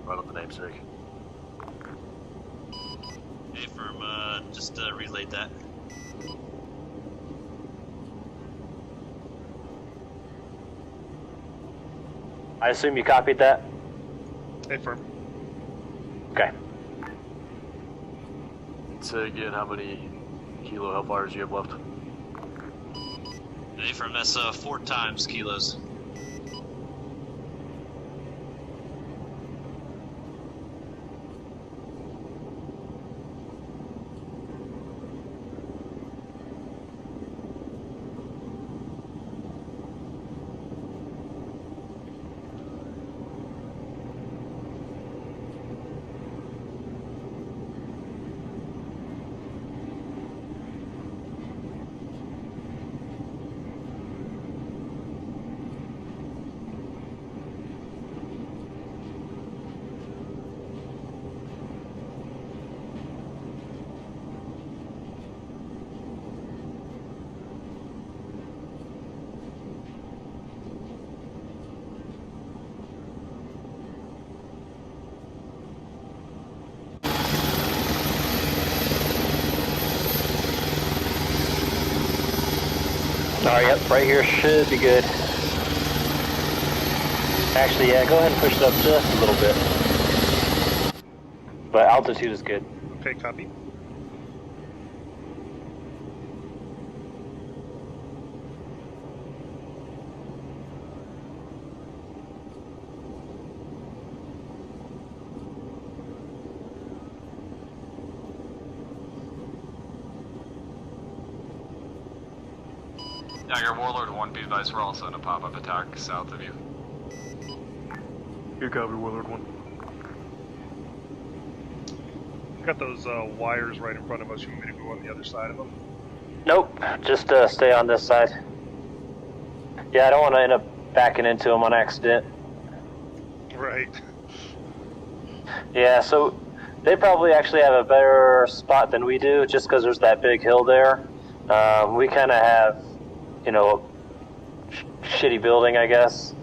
right on the namesake. A firm, just relayed that. I assume you copied that? Affirm. Okay. Say again how many Kilo Hellfires you have left. Affirm, that's 4 times kilos. Alright, yep, right here should be good. Actually, yeah, go ahead and push it up just a little bit. But altitude is good. Okay, copy. Dagger, Warlord 1, be advised, we're also in a pop-up attack south of you. Here, copy, Warlord 1. Got those wires right in front of us. You want me to go on the other side of them? Nope, just stay on this side. Yeah, I don't want to end up backing into them on accident. Right. Yeah, so they probably actually have a better spot than we do, just because there's that big hill there. We kind of have, you know, a shitty building, I guess.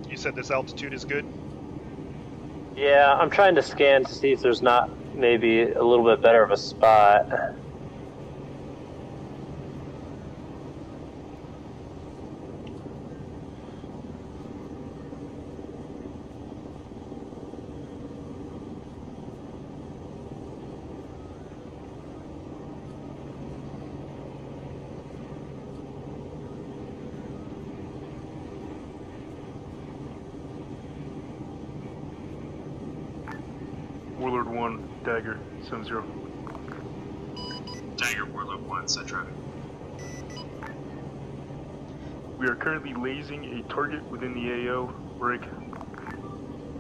You said this altitude is good? Yeah, I'm trying to scan to see if there's not maybe a little bit better of a spot. Warlord 1, Dagger, 7-0. Dagger, Warlord 1, set traffic. We are currently lasing a target within the AO. Break.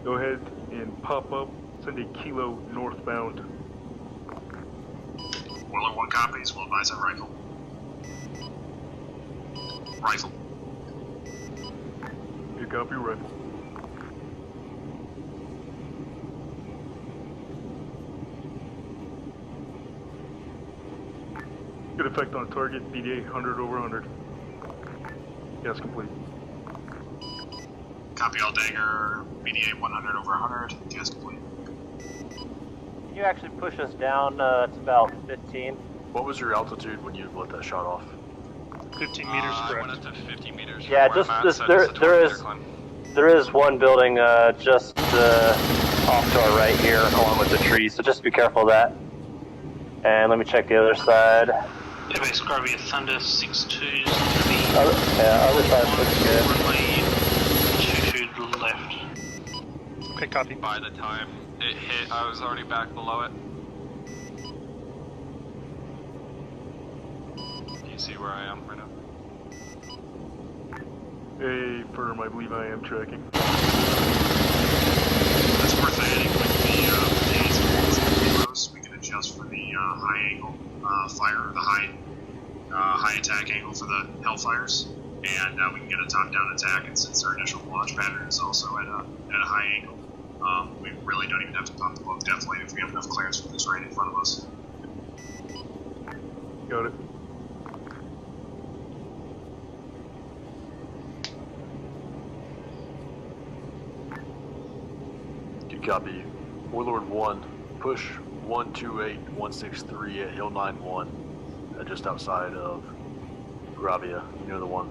Go ahead and pop up. Send a Kilo northbound. Warlord 1 copies, we'll advise on rifle. Rifle. Here, copy, rifle. Good effect on target, BDA 100 over 100. Yes, complete. Copy all Dagger, BDA 100 over 100, yes, complete. Can you actually push us down to about 15? What was your altitude when you let that shot off? 15 meters, correct. I went up to 50 meters. Yeah, just this, there is one building just off to our right here, along with the trees. So just be careful of that. And let me check the other side. Base Gravia Thunder 6-2. Other side looks good. Runway 22 left. Okay, copy. By the time it hit, I was already back below it. Do you see where I am right now? A firm, I believe I am tracking. That's worth adding with the days and kilos. We can adjust for the high angle fire, the high attack angle for the Hellfires, and we can get a top-down attack. And since our initial launch pattern is also at a high angle, we really don't even have to pump the boat depth lane if we have enough clearance from this right in front of us. Got it. Good copy. Warlord 1, push 128-163 at Hill 91. just outside of Gravia, near the one.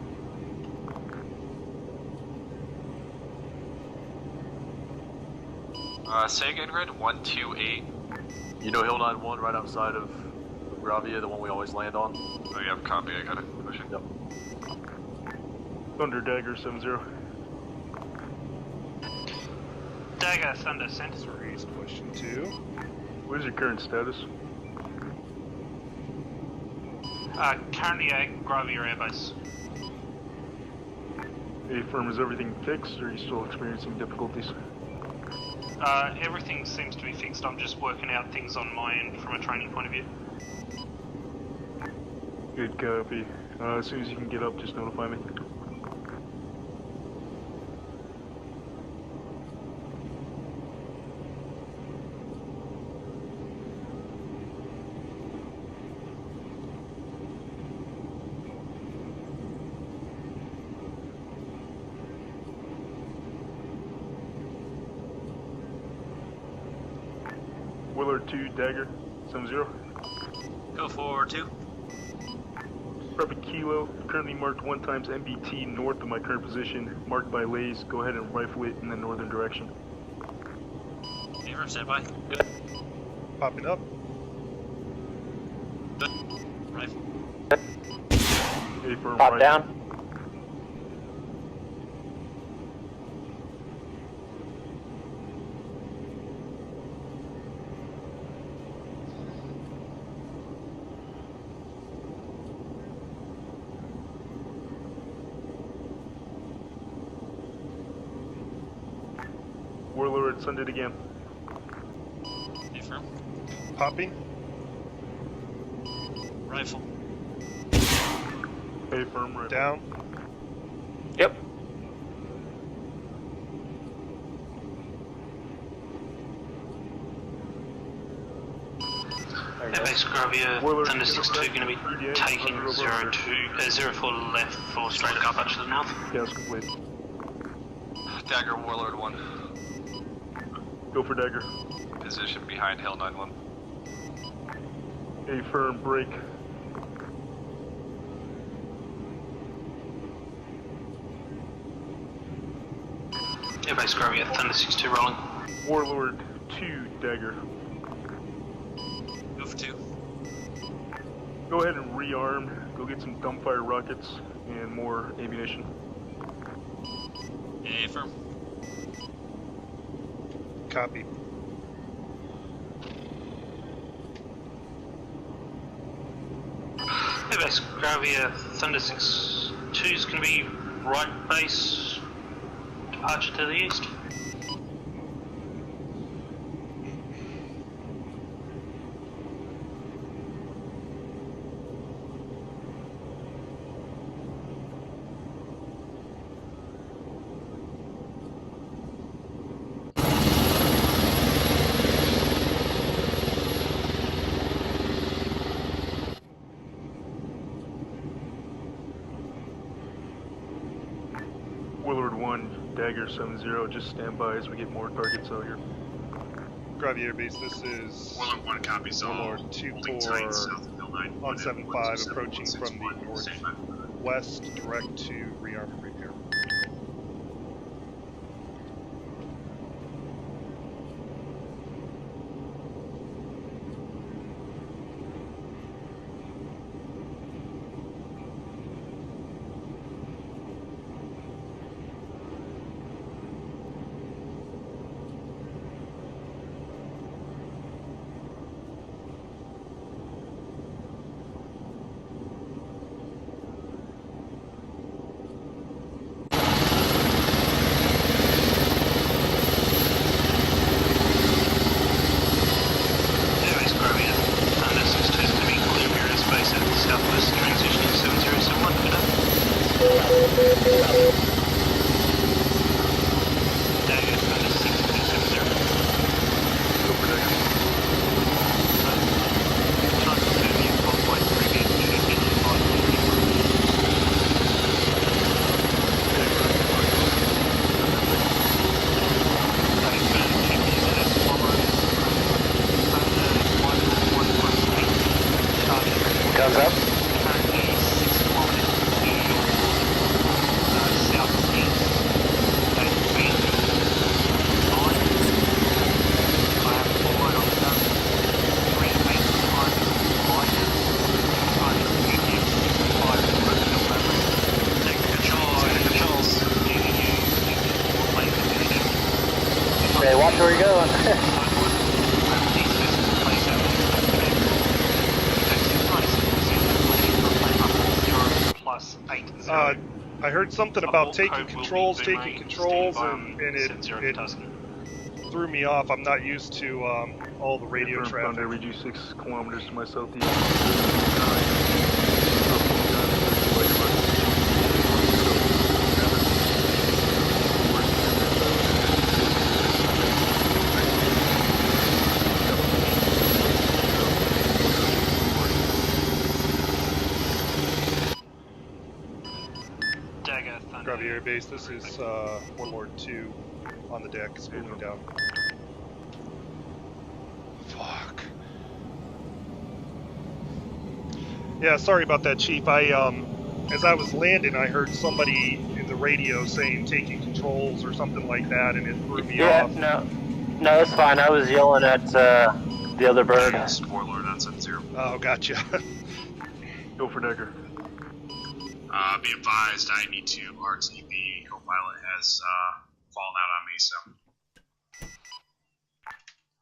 Say again, Grid. 128. You know Hill 9-1 right outside of Gravia, the one we always land on? Oh, yeah, copy. I got it. Pushing. Yep. Thunder Dagger 7-0. Dagger, Thunder, sent. Raised question 2. What is your current status? Currently at Gravia Airbase. A-firm, is everything fixed, or are you still experiencing difficulties? Everything seems to be fixed. I'm just working out things on my end from a training point of view. Good copy. As soon as you can get up, just notify me. Willard 2, Dagger 7-0. Go for 2. Prep Kilo, currently marked 1 times MBT north of my current position, marked by lays. Go ahead and rifle it in the northern direction. Favor, stand by. Good. Popping up. Good. Rifle. A-firm, Pop rifle. down. Warlord, send it again. Affirm. Popping. Rifle. A-firm, rifle. Down. Yep. Airbase Gravia, Thunder 6-2 going to be taking 04 left for straight up to the north. Gas complete. Dagger Warlord 1. Go for Dagger. Position behind Hill 9-1. A-firm, break. Airbase Gravia, Thunder 6-2 rolling. Warlord 2, Dagger. Go for 2. Go ahead and rearm. Go get some dumbfire rockets and more ammunition. Affirm. Copy. Airbase Gravia, Thunder 6-2 is going to be right base, departure to the east. Willard 1, Dagger 7-0, just stand by as we get more targets out here. Gravia Air Base, this is Willard 1 copies all. Warlord 2-4 on 7-5 approaching from the northwest direct to rearm and repair. Guns up. Currently 6 kilometers to your southeast. That will be 9. I have 4 right on the gun. 3 8 times lighters. Trying to AGM 65 hotel battery. Take controls. Okay, watch where you're going. I heard something about taking controls, and it threw me off. I'm not used to all the radio traffic. Thunder, read you 6 kilometers to my southeast. Gravity Air Base, this is Warlord 2 on the deck, spooling down. Fuck. Yeah, sorry about that, Chief. As I was landing, I heard somebody in the radio saying taking controls or something like that, and it threw me off. No, it's fine. I was yelling at the other bird. Yes, Warlord on 7-0. Oh, gotcha. Go for Decker. Be advised, I need to RTB. Co-pilot has fallen out on me, so.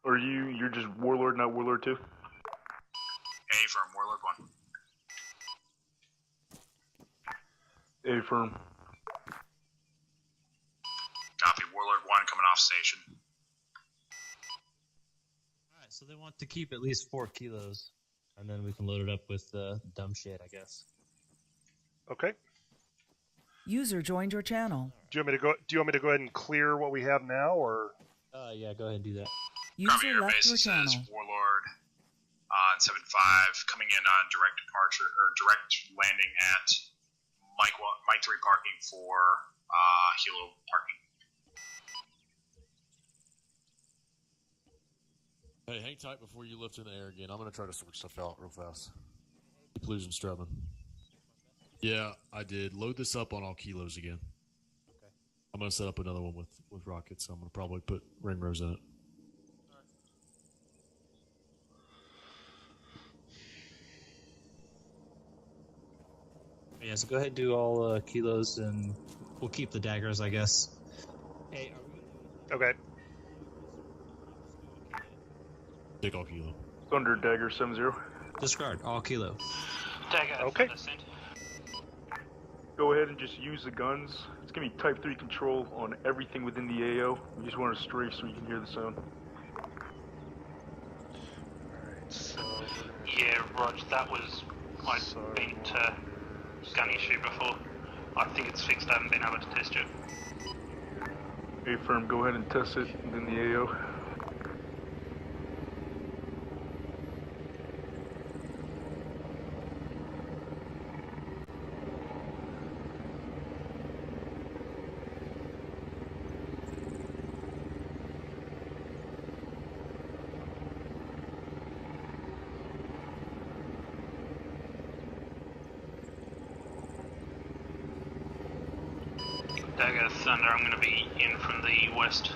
Are you're just Warlord, not Warlord 2? Affirm, Warlord 1. Affirm. Copy, Warlord 1 coming off station. Alright, so they want to keep at least 4 kilos, and then we can load it up with dumb shit, I guess. Okay. User joined your channel. Do you want me to go ahead and clear what we have now, or? Yeah, go ahead and do that. User left your channel. Warlord on 7-5 coming in on direct departure or direct landing at Mike 3 parking for Hilo parking. Hey, hang tight before you lift in the air again. I'm going to try to sort stuff out real fast. Keep losing Strevin. Yeah, I did. Load this up on all kilos again. Okay. I'm going to set up another one with rockets. I'm going to probably put ring rows in it. Yeah, so go ahead and do all kilos, and we'll keep the daggers, I guess. Hey, are we... Okay. Take all kilo. Thunder Dagger 7-0. Discard all kilo. Dagger. Okay. Go ahead and just use the guns. It's gonna be Type 3 control on everything within the AO. We just want to strafe so you can hear the sound. Alright, so... Yeah, Rog, that was... I've been to gun issue before. I think it's fixed. I haven't been able to test it. Affirm, go ahead and test it within the AO. Dagger Thunder, I'm going to be in from the west.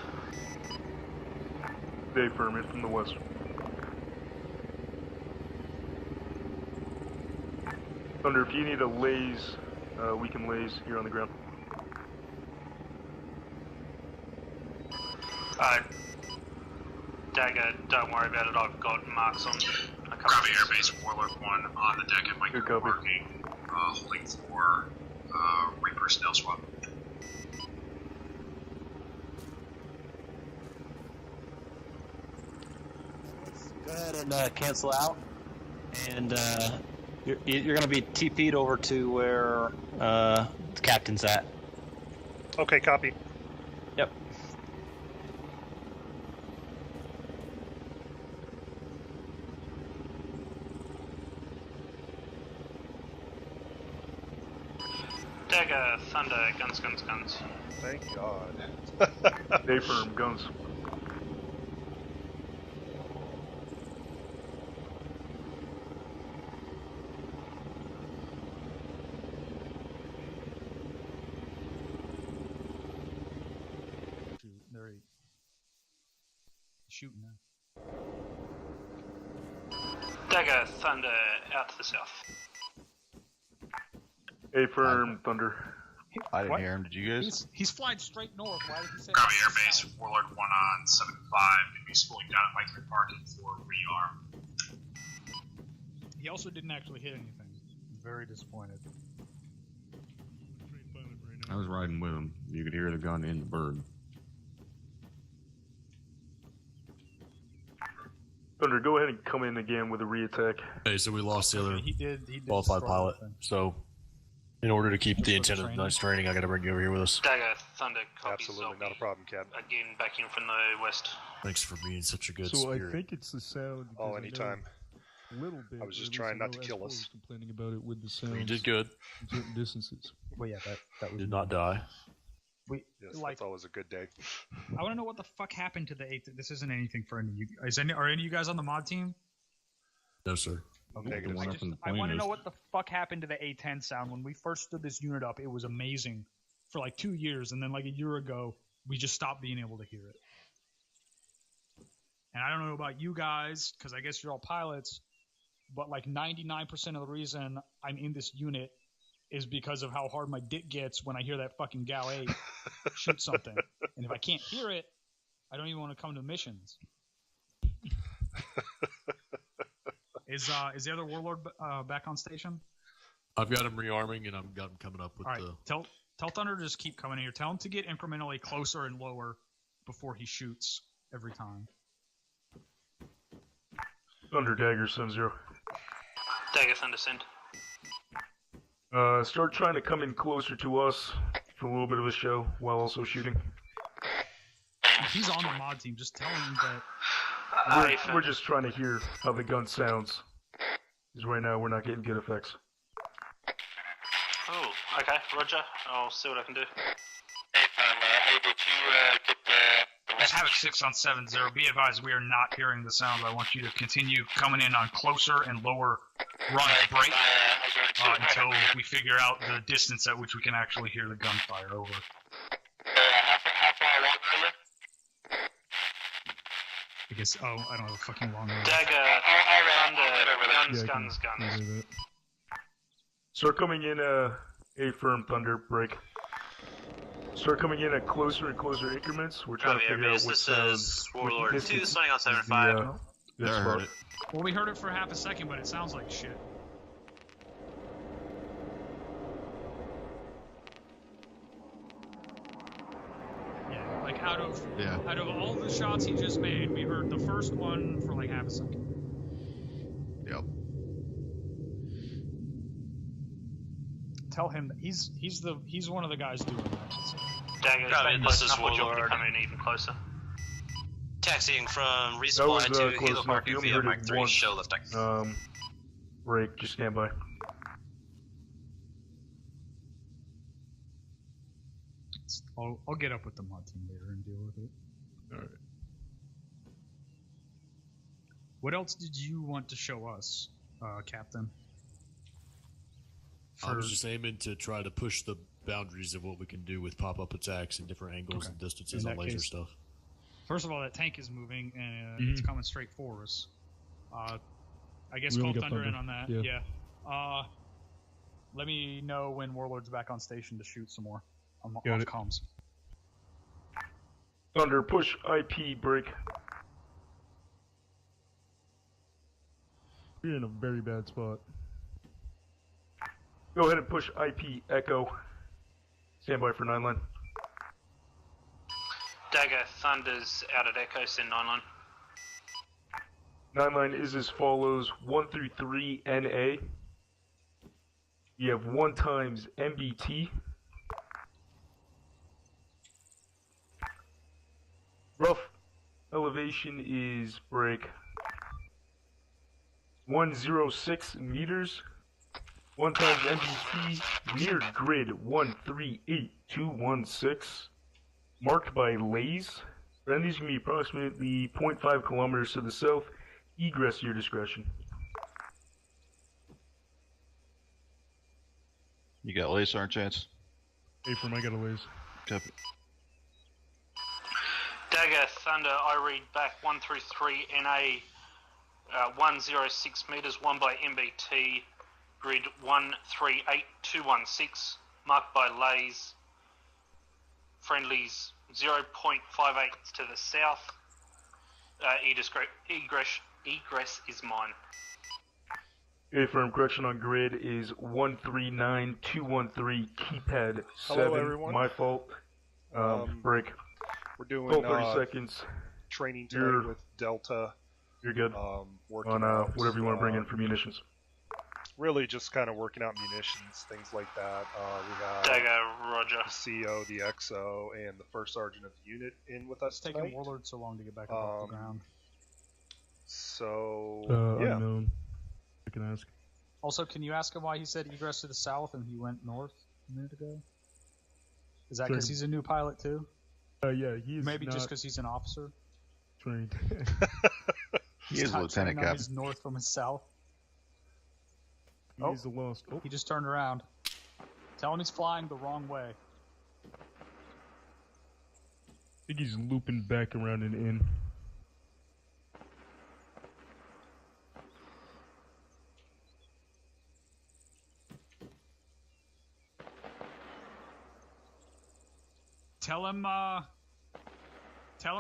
Affirm, in from the west. Thunder, if you need a laze, we can laze here on the ground. Dagger, don't worry about it. I've got marks on a couple Gravity Air Base Warlord 1 on the deck at Mike parking, holding for re-personnel swap. Go ahead and cancel out, and you're going to be TP'd over to where the captain's at. Okay, copy. Yep. Dagger, Thunder, guns. Thank God. Affirm, guns. shooting now. Dagger, Thunder, out to the south. Affirm, Thunder. I didn't What? hear him. Did you guys? He's flying straight north. Why did he say Copy, that? Air Base, Warlord 1 on 7-5. Going to be spooling down at Mike Parking for rearm. He also didn't actually hit anything. Very disappointed. I was riding with him. You could hear the gun in the bird. Thunder, go ahead and come in again with a re-attack. Okay, so we lost the other He did qualified destroy pilot. that thing. So, in order to keep the For intent of training. tonight's training, I got to bring you over here with us. Dagger, Thunder, copies. Absolutely, not a problem, Captain. Again, back in from the west. Thanks for being such a good So spirit. I think it's the sound. Oh, because I know anytime. a little bit. I was or just at least trying I not know to kill S4 us. was complaining about it with the sound. You did good. Certain distances. Well, yeah, that was. Did not die. We Yes, like. that's always a good day. I want to know what the fuck happened to the 8. This isn't anything for any of you. Are any of you guys on the mod team? No, sir. Negative. I want to know what the fuck happened to the A10 sound when we first stood this unit up. It was amazing for like 2 years, and then like a year ago, we just stopped being able to hear it. And I don't know about you guys, because I guess you're all pilots, but like 99% of the reason I'm in this unit is because of how hard my dick gets when I hear that fucking Gal 8 shoot something. And if I can't hear it, I don't even want to come to missions. Is the other warlord back on station? I've got him rearming, and I've got him coming up with All right, the. tell Thunder to just keep coming here. Tell him to get incrementally closer and lower before he shoots every time. Thunder, Dagger, 7-0. Dagger, Thunder, send. Start trying to come in closer to us for a little bit of a show while also shooting. If he's on the mod team, just tell him that. We're just trying to hear how the gun sounds. Because right now we're not getting good effects. Oh, okay, Roger. I'll see what I can do. Hey, did you get the Just Havoc 6 on 7-0. Be advised, we are not hearing the sound. I want you to continue coming in on closer and lower run break until we figure out the distance at which we can actually hear the gunfire. Over. how far along are you? I guess. Oh, I don't have a fucking long range. Thunder, guns. Start coming in a firm Thunder break. Start coming in at closer and closer increments. We're trying to figure out what This sounds. is Warlord 2, starting on 7-5. This spot. Well, we heard it for half a second, but it sounds like shit. Yeah, like out of all the shots he just made, we heard the first one for like half a second. Yep. Tell him that he's one of the guys doing that. Dagger, This is Warlord. Coming in even closer. Taxiing from resupply to Hilo Parking via Mike 3, show lifting. Break, just stand by. I'll get up with the mod team later and deal with it. Alright. What else did you want to show us, Captain? I was just aiming to try to push the boundaries of what we can do with pop-up attacks and different angles and distances on laser stuff. First of all, that tank is moving and it's coming straight for us. I guess call Thunder in on that. Yeah. Let me know when Warlord's back on station to shoot some more. I'm off comms. Thunder, push IP break. You're in a very bad spot. Go ahead and push IP echo. Stand by for 9 line. Dagger, Thunder's out at Echo, send 9 line. 9 line is as follows: 1 through 3 NA. You have 1 times MBT. Rough elevation is break 106 meters. 1 times MBT near grid 138216. Marked by lays. Friendly's going to be approximately 0.5 kilometers to the south. Egress your discretion. You got lace, Sergeant Chance? Hey, from I got a lace. Copy. Dagger Thunder, I read back 133 NA 106 meters, 1 by MBT, grid 138216, marked by lays, friendlies 0.58 to the south. Egress is mine. Affirm, correction on grid is 139213, keypad 7. Hello, everyone. My fault. Break. We're doing Full 30 seconds. Training tonight with Delta. You're good. Working on out, whatever you want to bring in for munitions. Really just kind of working out munitions, things like that. We got Dagger, Roger. the CO, the XO, and the first sergeant of the unit in with us It's taking tonight. Warlord so long to get back up off the ground. So, yeah. Unknown. I can ask. Also, can you ask him why he said egress to the south and he went north a minute ago? Is that because he's a new pilot too? Yeah, he is. Maybe not just because he's an officer. trained. He is not lieutenant trained on captain. his north from his south. He's the lost. Oh, He just turned around. Tell him he's flying the wrong way. I think he's looping back around and in. Tell him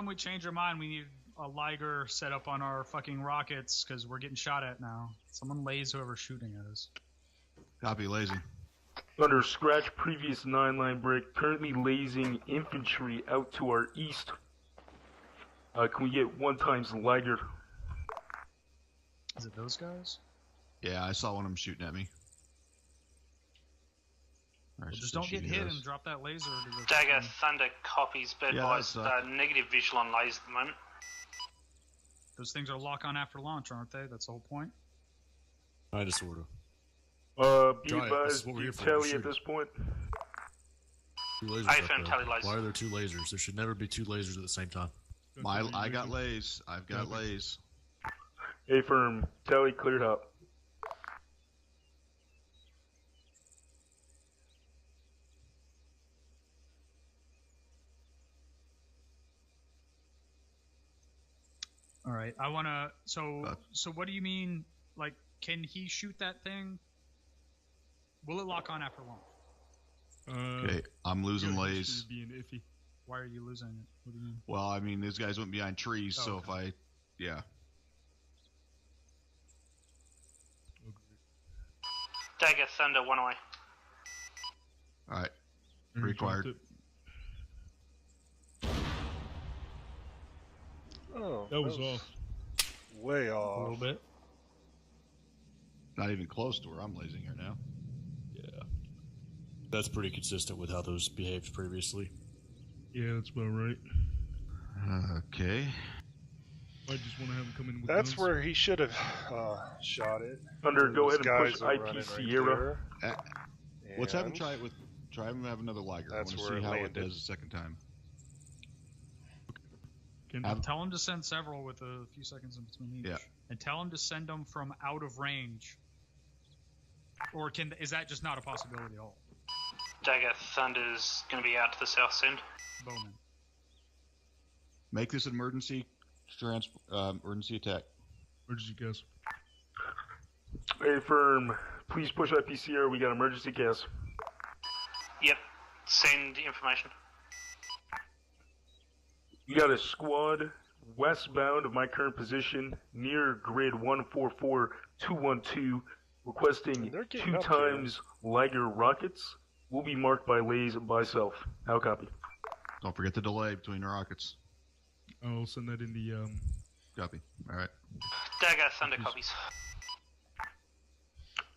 we changed our mind. We need a Liger set up on our fucking rockets because we're getting shot at now. Someone lays whoever's shooting at us. Copy, lazy. Under scratch previous 9-line break, currently lasing infantry out to our east. Can we get 1 times Liger? Is it those guys? Yeah, I saw one of them shooting at me. Well, just don't get hit and drop that laser. To the Dagger Thunder copies, but Yeah, advised that's, negative visual on lays at the moment. Those things are lock on after launch, aren't they? That's the whole point. I just order. Be Try it. This advised, is what we're you here for. tally Shoot at this point. Two lasers I up affirm there. tally lasers. Why are there 2 lasers? There should never be 2 lasers at the same time. I got lays. I've got lays. Affirm, tally cleared up. All right. I want to. So what do you mean? Like, can he shoot that thing? Will it lock on after launch? Okay, I'm losing lays. Being iffy. Why are you losing it? What do you mean? Well, I mean, these guys went behind trees, so if I... Yeah. Dagger Thunder, 1 away. Alright. Required. Oh, That was off. Way off. A little bit. Not even close to where I'm lasing here now. Yeah. That's pretty consistent with how those behaved previously. Yeah, that's about right. Okay. I just want to have him come in with That's guns. where he should have shot it. Thunder, go Those ahead and push guys are IP running Sierra. Let's have him And try it with... Try him have another Liger. I want That's to where see it how it landed. does the second time. Tell him to send several with a few seconds in between each. Yeah. And tell him to send them from out of range. Or is that just not a possibility at all? Dagger Thunder's going to be out to the south end. Bowman. Make this an emergency emergency attack. Emergency gas. Affirm, please push IP Sierra. We got emergency gas. Yep. Send information. You got a squad westbound of my current position near grid 144212 requesting They're getting 2 up times Liger rockets. Will be marked by lays by self. How copy? Don't forget the delay between the rockets. I'll send that in the Copy. Alright. Dagger Thunder copies.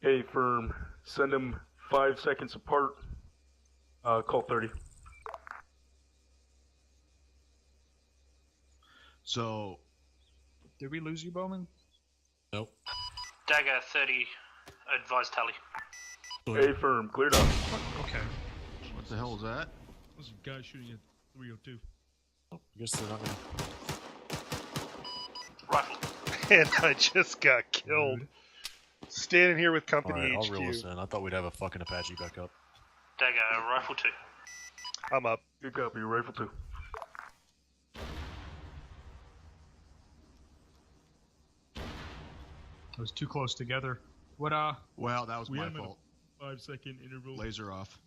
Affirm, send them 5 seconds apart. Call 30. So... Did we lose you, Bowman? Nope. Dagger 30, advised tally. Affirm, cleared up. Okay. What the hell was that? There's a guy shooting at 302. I guess they're not gonna... Rifle. And I just got killed. Standing here with Company Alright, I'll HQ. reel this in. I thought we'd have a fucking Apache back up. Dagger Rifle 2. I'm up. Good copy, Rifle 2. It was too close together. What, Well, that was We my have fault. 5-second interval. Laser off.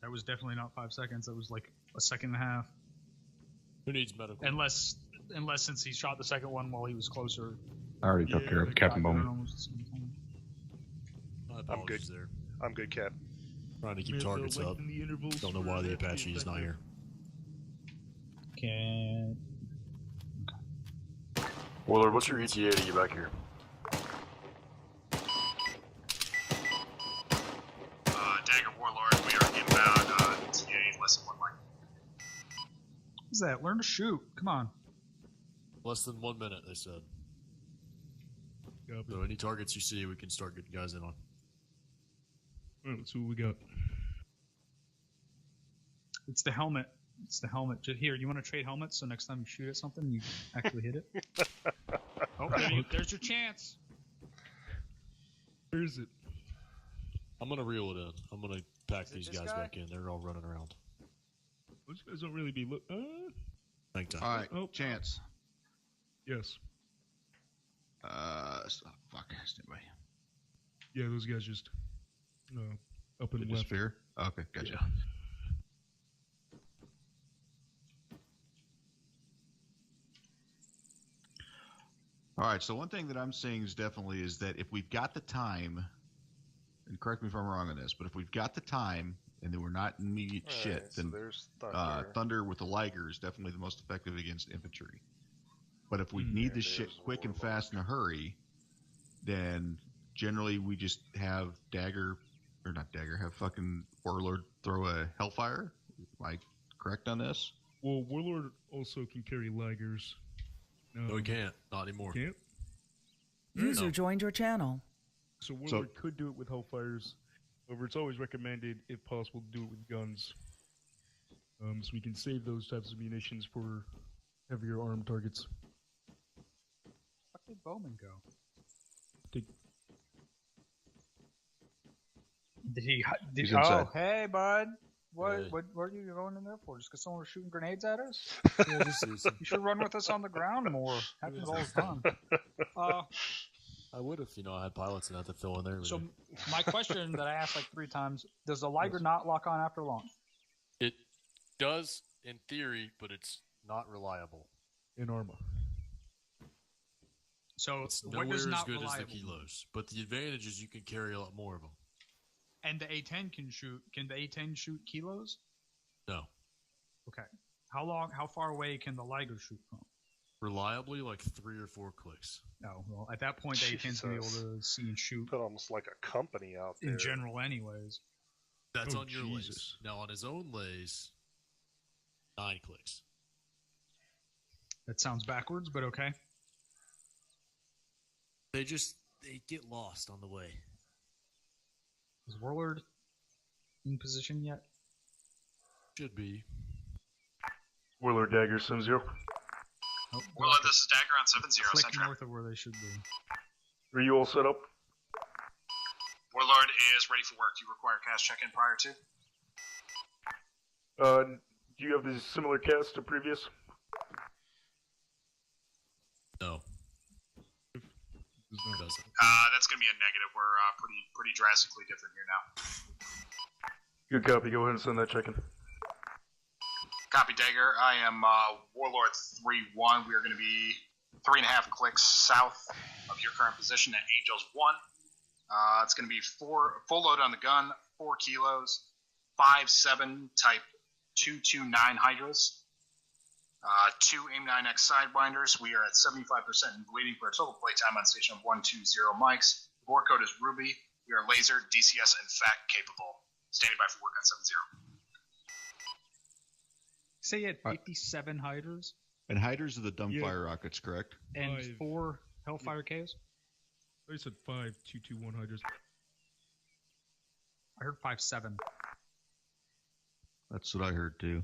That was definitely not 5 seconds. That was like a second and a half. Who needs medical? Unless since he shot the second one while he was closer. I already took care of it, Captain Bowman. My I'm good. apologies there. I'm good, Cap. Trying to keep targets up. Don't know why the Apache is not here. Can. Warlord, what's your ETA to get back here? Dagger Warlord, we are inbound. TA less than 1 mic. What's that? Learn to shoot. Come on. Less than 1 minute, they said. So any targets you see, we can start getting guys in on. Alright, let's see what we got. It's the helmet. It's the helmet. Just here, you want to trade helmets so next time you shoot at something, you actually hit it? Oh, there's your chance. Where is it? I'm going to reel it in. I'm going to pack these guys back in. They're all running around. Those guys don't really be Hang time. All right, Chance. Yes. Fuck. Stand by. Yeah, those guys just up and Did left. disappear? Okay, gotcha. Yeah. All right, so one thing that I'm seeing is definitely is that if we've got the time, and correct me if I'm wrong on this, but if we've got the time and then we're not in immediate shit, so then there's Thunder. Thunder with the Liger is definitely the most effective against infantry. But if we need this shit quick and fast in a hurry, then generally we just have have fucking Warlord throw a Hellfire. Am I correct on this? Well, Warlord also can carry Ligers. No, he can't. Not anymore. Can't? User joined your channel. So Warlord could do it with Hellfires. However, it's always recommended, if possible, to do it with guns. So we can save those types of munitions for heavier armed targets. Where did Bowman go? Did he? He's inside. Oh, hey, bud. What? Hey. What are you going in there for? Just because someone was shooting grenades at us? Yeah, just You should run with us on the ground more. Happens all the time. I would if, I had pilots and had to fill in there. So my question that I asked like 3 times: does the Liger not lock on after launch? It does in theory, but it's not reliable. In ArmA. So It's what nowhere does as not good reliable? as the kilos. But the advantage is you can carry a lot more of them. And the A10 can shoot. Can the A10 shoot kilos? No. Okay. How far away can the Liger shoot from? Reliably, like 3 or 4 clicks. No. Well, at that point, the A10's gonna be able to see and shoot. Put almost like a company out there. In general, anyways. That's Oh, on your Jesus. lays. Now on his own lays, 9 clicks. That sounds backwards, but okay. They get lost on the way. Is Warlord in position yet? Should be. Warlord Dagger 7-0. Oh, Warlord, this is Dagger on 7-0. click Central. north of where they should be. Are you all set up? Warlord is ready for work. Do you require cast check-in prior to? Do you have the similar cast to previous? No. Doesn't. That's going to be a negative. We're pretty drastically different here now. Good copy. Go ahead and send that check-in. Copy, Dagger. I am Warlord 3-1. We are going to be 3.5 clicks south of your current position at Angels 1. It's going to be full load on the gun, 4 kilos, 5.7 type 229 Hydras, 2 AIM-9X Sidewinders. We are at 75% in bleeding for a total playtime on station of 120 mics. The board code is Ruby. We are laser, DCS, and FAC capable. Standing by for work on 7-0. Say you had 57 Hydras And Hydras are the dumbfire rockets, correct? and 5. 4 Hellfire Ks? I said 5 221 Hydras. I heard 5.7. That's what I heard too.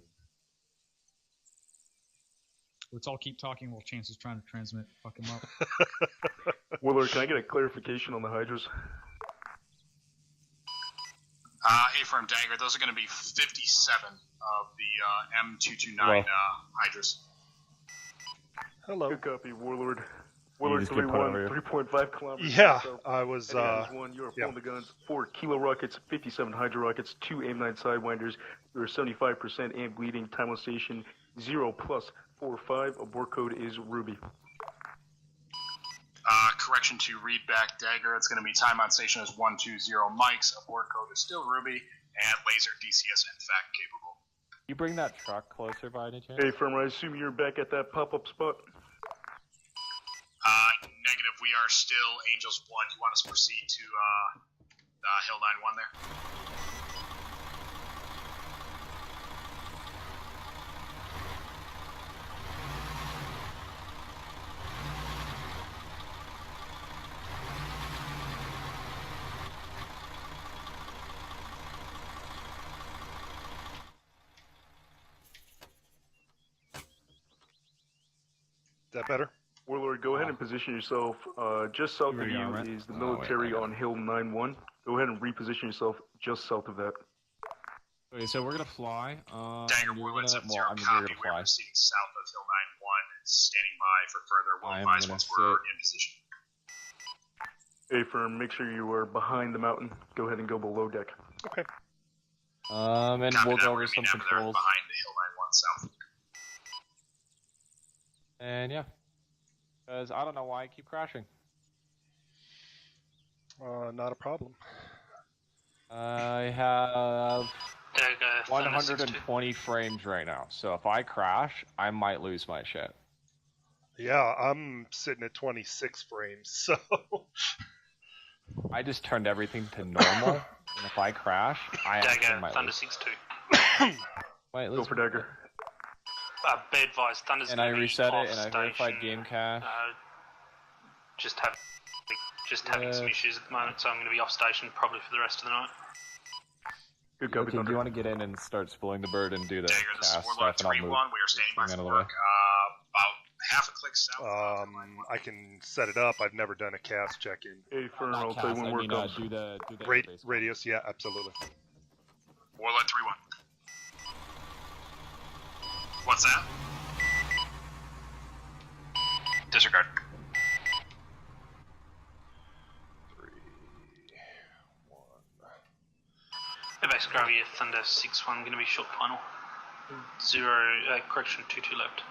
Let's all keep talking while Chance is trying to transmit. Fuck him up. Warlord, can I get a clarification on the Hydras? A-firm Dagger, those are going to be 57 of the M229 Hydras. Hello. Good copy, Warlord. Willard just get put over 3-1, here. 3.5 kilometers. Yeah, south. I was. Heading out is 1, you're pulling the guns. 4 kilo rockets, 57 hydro rockets, 2 AIM-9 sidewinders. You're 75% and bleeding. Time on station 0 plus 45. Abort code is Ruby. Correction to read back Dagger. It's going to be time on station is 120 mics. Abort code is still Ruby, and laser DCS in fact capable. You bring that truck closer by any chance? Hey, Firmer, I assume you're back at that pop-up spot? Negative. We are still Angels 1. You want us to proceed to Hill 9-1 there? Is that better? Warlord, go ahead and position yourself just south of you is the military on Hill 9-1. Go ahead and reposition yourself just south of that. Okay, so we're gonna fly. Dagger, Warlord 7-0, copy. We are proceeding south of Hill 9-1, standing by for further. We'll advise once we're in position. Hey, Firm, make sure you are behind the mountain. Go ahead and go below deck. Okay. And Copy we'll that. go We're over gonna some be down there controls. behind the Hill 9-1 south. And yeah. Because I don't know why I keep crashing. Not a problem. I have 120 frames right now, so if I crash, I might lose my shit. Yeah, I'm sitting at 26 frames, so... I just turned everything to normal, and if I crash, I actually might Thunder lose. 6-2. Might Go lose. for Dagger. Be advised, Thunder's And I gonna be reset off it, and I station, verified game cache. Just having some issues at the moment, so I'm going to be off station probably for the rest of the night. Good copy, Okay, do you want to get in and start spooling the bird and do the Dagger, this is cast Warlord stuff, and 3-1. I'll We move are standing by out for of the work. way? About half a click south. I can set it up. I've never done a cast check-in. Hey, Firm, I'll tell you when work comes. Do the Radius, yeah, absolutely. Warlord 3-1. What's that? Disregard. 3, 1. Base Gravity, Thunder 6-1, going to be short final. 0, correction, 2-2 left.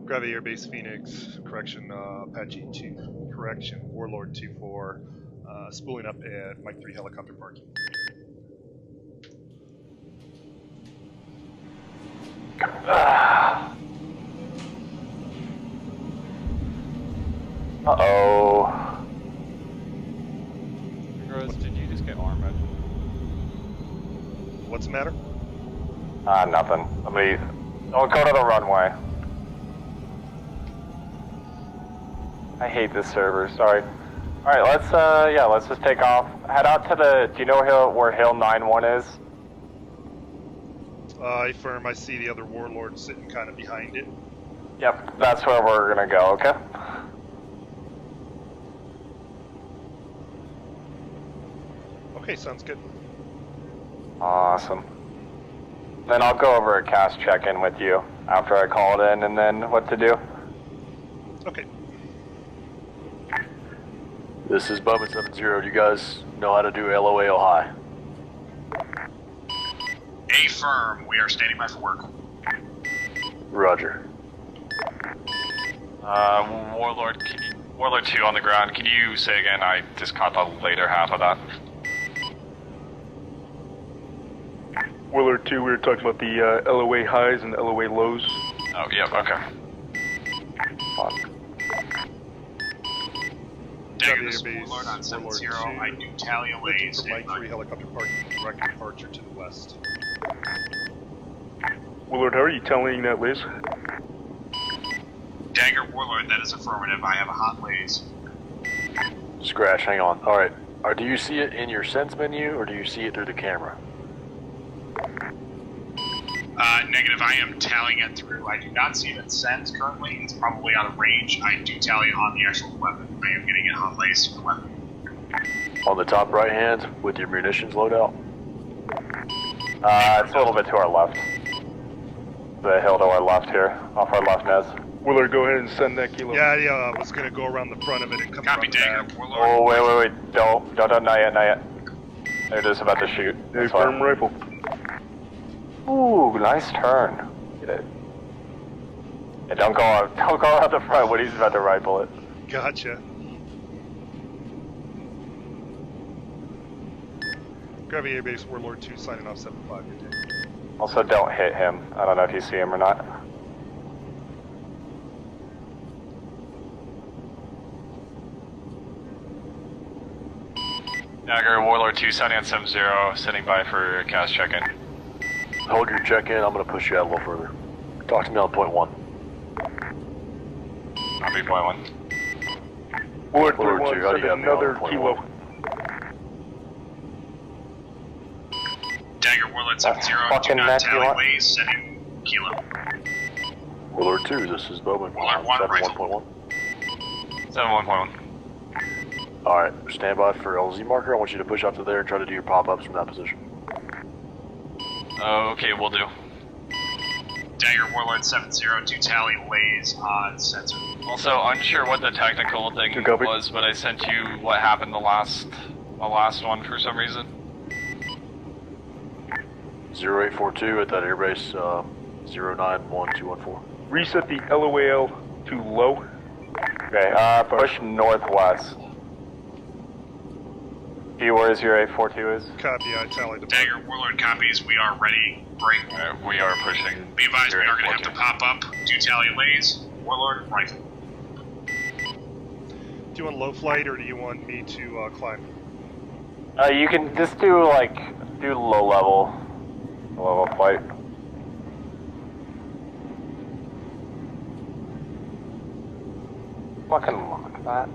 Gravity Air Base Phoenix, correction, Apache 2, correction, Warlord 2-4, spooling up at Mike 3 helicopter parking. Uh-oh. Rose, did you just get armored? What's the matter? Nothing. Don't go to the runway. I hate this server, sorry. Alright, let's just take off. Head out to the, do you know where Hill 9-1 is? Firm, I see the other Warlord sitting kind of behind it. Yep, that's where we're gonna go, okay? Okay, sounds good. Awesome. Then I'll go over a cast check-in with you after I call it in, and then what to do. Okay. This is Bowman 7-0. Do you guys know how to do LOA high? A firm. We are standing by for work. Roger. Warlord, Warlord 2 on the ground. Can you say again? I just caught the later half of that. Warlord 2, we were talking about the LOA highs and LOA lows. Oh, yep, okay. Dagger, this is Warlord on 7-0. I do tally away. Mike 3 helicopter parking, direct departure to the west. Warlord, how are you tallying that, Liz? Dagger, Warlord, that is affirmative. I have a hot laze. Scratch, hang on. Alright. Do you see it in your sense menu, or do you see it through the camera? Negative. I am tallying it through. I do not see it at send currently. It's probably out of range. I do tally it on the actual weapon. I am getting it on lace for the weapon. On the top right hand with your munitions loadout? It's a little bit to our left. The hill to our left here, off our left, Nez. Willard, go ahead and send that kilo. Yeah, I was going to go around the front of it and come around the back. Oh, wait. Don't, not yet. It is about to shoot. Hey, firm rifle. Ooh, nice turn. Get it. Yeah, don't go out the front when he's about to rifle it. Gotcha. Gravity Air Base Warlord 2 signing off 7-5. Good day. Also, don't hit him. I don't know if you see him or not. Dagger, Warlord 2, signing on 7-0, sitting by for cast check-in. Hold your check-in, I'm going to push you out a little further. Talk to me on point 1. Copy, point 1. Warlord 3-1, send another kilo. Dagger, Warlord 7-0, do not tally ways, sending kilo. Warlord 2, this is Bowman. Warlord 1, 7-1.1. 7-1.1. Alright, stand by for LZ marker. I want you to push up to there and try to do your pop-ups from that position. Okay, we'll do. Dagger, Warlord 7-0, do tally lays on sensor. Also, unsure what the technical thing was, but I sent you what happened the last one for some reason. 0842 at that airbase, 091214. Reset the LOAL to low. Okay, push northwest. Where's your 842 is? Copy, I tallied the Dagger, Warlord copies, we are ready. Break. We are pushing. Be advised, we are going to have to pop up. Do tally lays, Warlord, rifle. Do you want low flight or do you want me to climb? You can just do low level flight. Fucking lock that.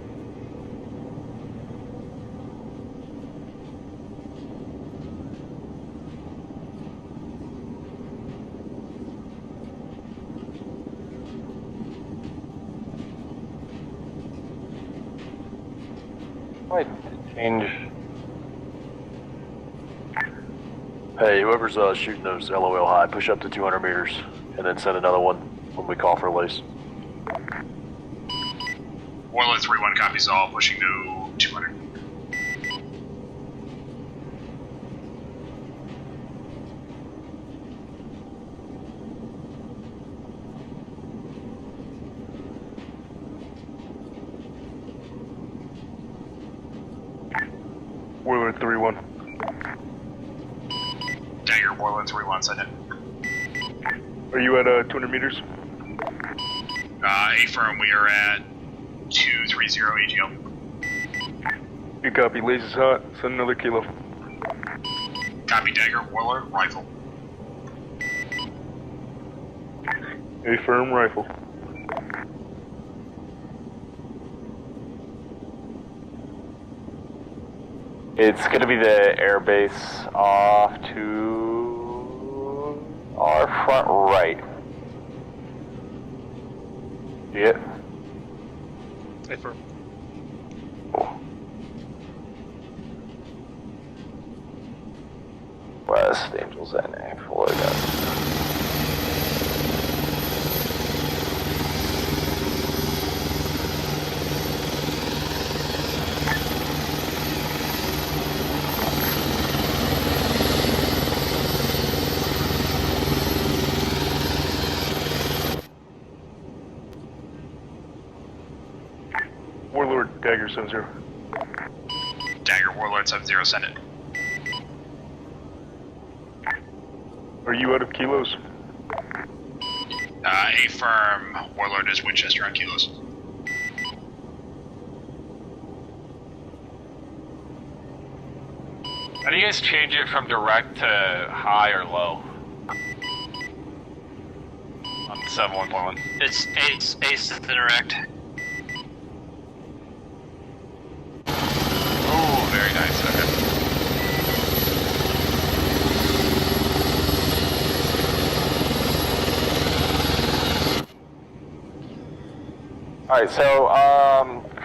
Might change. Hey, whoever's shooting those LOL high, push up to 200 meters and then send another one when we call for a lace. Warlord 3-1 copies all, pushing to 200. Warlord 3-1. Dagger, Warlord 3-1, send it. Are you at 200 meters? A-firm, we are at 230 AGL. You copy, lace is hot, send another kilo. Copy, Dagger, Warlord, rifle. A firm rifle. It's gonna be the airbase off to our front right. See it? Hey, firm. West, Angels NA, Florida. Warlord, Dagger 7-0. Dagger, Warlord 7-0, send it. Are you out of kilos? A-firm, Warlord is Winchester on kilos. How do you guys change it from direct to high or low? On 7-1.1. It's ace to the direct. Oh, very nice. Okay. Alright, so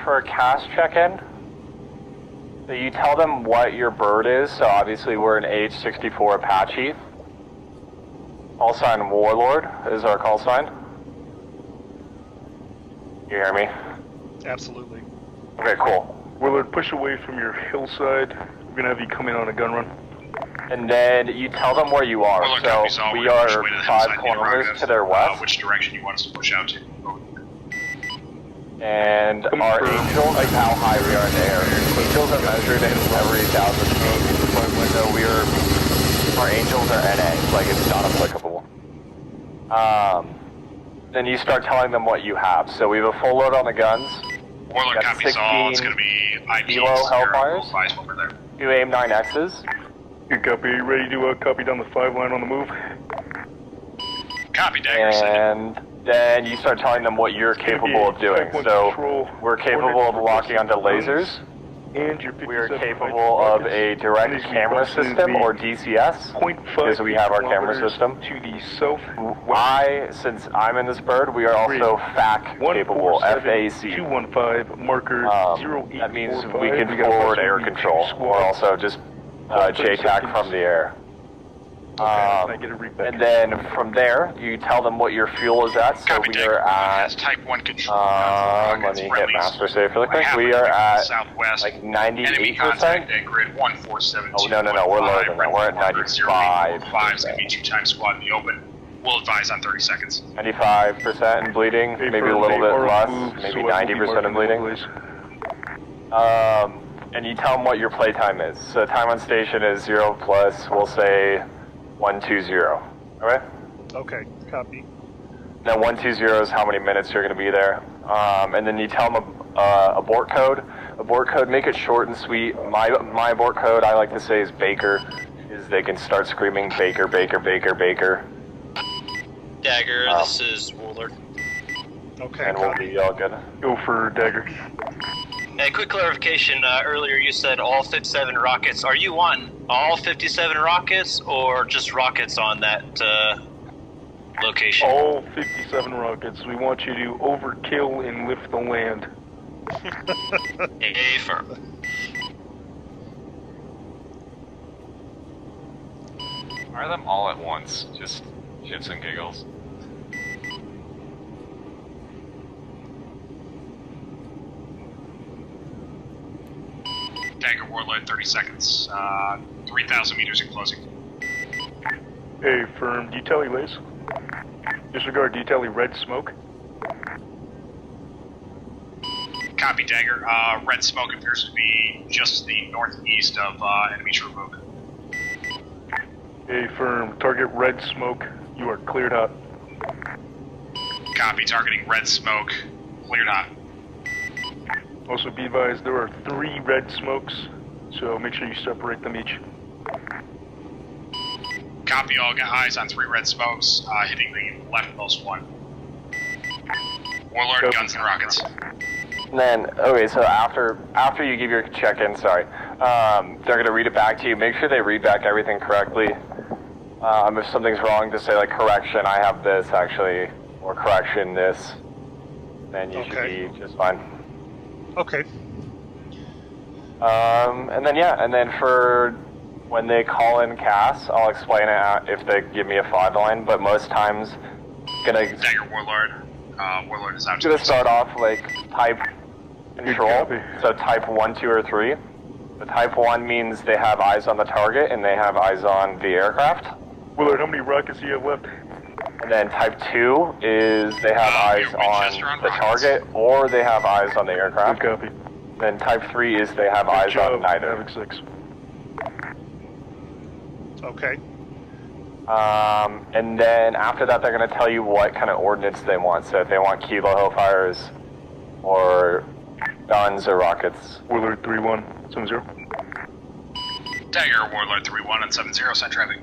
for a cast check-in, so you tell them what your bird is. So obviously we're an AH-64 Apache. Call sign Warlord is our call sign. You hear me? Absolutely. Okay, cool. Warlord, push away from your hillside. We're gonna have you come in on a gun run. And then you tell them where you are. Warlord, So we are 5 kilometers to their west. Which direction you want us to push out to? And our angels is how high we are in the air. Angels are measured in every 1,000 feet. So our angels are NA, like it's not applicable. Then you start telling them what you have. So we have a full load on the guns. Warlord copies all. It's going to be IPs. Kilo Hellfires. Over there. 2 AIM-9Xs. Good copy. Ready to copy down the 5 line on the move? Copy, Dagger. And then you start telling them what you're capable of doing. So we're capable of locking onto lasers. And we are capable of a direct camera system or DCS because we have our camera system. To the south. Since I'm in this bird, we are also FAC capable. FAC. 215 marker 0845. That means we can forward air control or also just JTAC from the air. And then from there, you tell them what your fuel is at. So we are at Type 1 control. let me hit master save really quick. We are at southwest. like 98%. Grid 1472. Oh no, we're lower than that. We're at 95. 5 is going to be 2 times squad in the open. We'll advise on 30 seconds. 95% in bleeding, maybe a little bit less, maybe 90% in bleeding. And you tell them what your playtime is. So time on station is 0 plus, we'll say 120. Alright? Okay, copy. Now 120 is how many minutes you're going to be there. And then you tell them abort code. Abort code, make it short and sweet. My abort code, I like to say, is Baker. Is they can start screaming Baker, Baker, Baker, Baker. Dagger, this is Warlord. Okay, and we'll be all good. Go for Dagger. Hey, quick clarification. Earlier you said all 57 rockets. Are you wanting all 57 rockets or just rockets on that location? All 57 rockets. We want you to overkill and lift the land. A firm. Fire them all at once, just shits and giggles. Dagger Warlord, 30 seconds. 3,000 meters in closing. Hey, firm. Detailing lays. Disregard detailing red smoke. Copy, Dagger. Red smoke appears to be just the northeast of enemy troop movement. Hey, firm. Target red smoke. You are cleared hot. Copy. Targeting red smoke. Cleared hot. Also be advised, there are 3 red smokes, so make sure you separate them each. Copy, all. Got eyes on 3 red smokes, hitting the leftmost one. Warlord, Copy. guns and rockets. And then, okay, so after you give your check-in, they're going to read it back to you. Make sure they read back everything correctly. If something's wrong, just say, like, correction, I have this, actually, or correction, this. Then you should be just fine. Okay. And then for when they call in CAS, I'll explain it if they give me a 5-line, but most times, Dagger Warlord. Warlord is out. Gonna start off like type control, so type 1, 2, or 3. The type 1 means they have eyes on the target and they have eyes on the aircraft. Willard, how many rockets do you have left? And then type 2 is they have eyes on the target or they have eyes on the aircraft. Good copy. Then type 3 is they have eyes on neither. Havoc 6. Okay. And then after that, they're going to tell you what kind of ordnance they want. So if they want Kilo Hellfires or guns or rockets. Warlord 3-1, 70. Dagger Warlord 3-1 and 70, send traffic.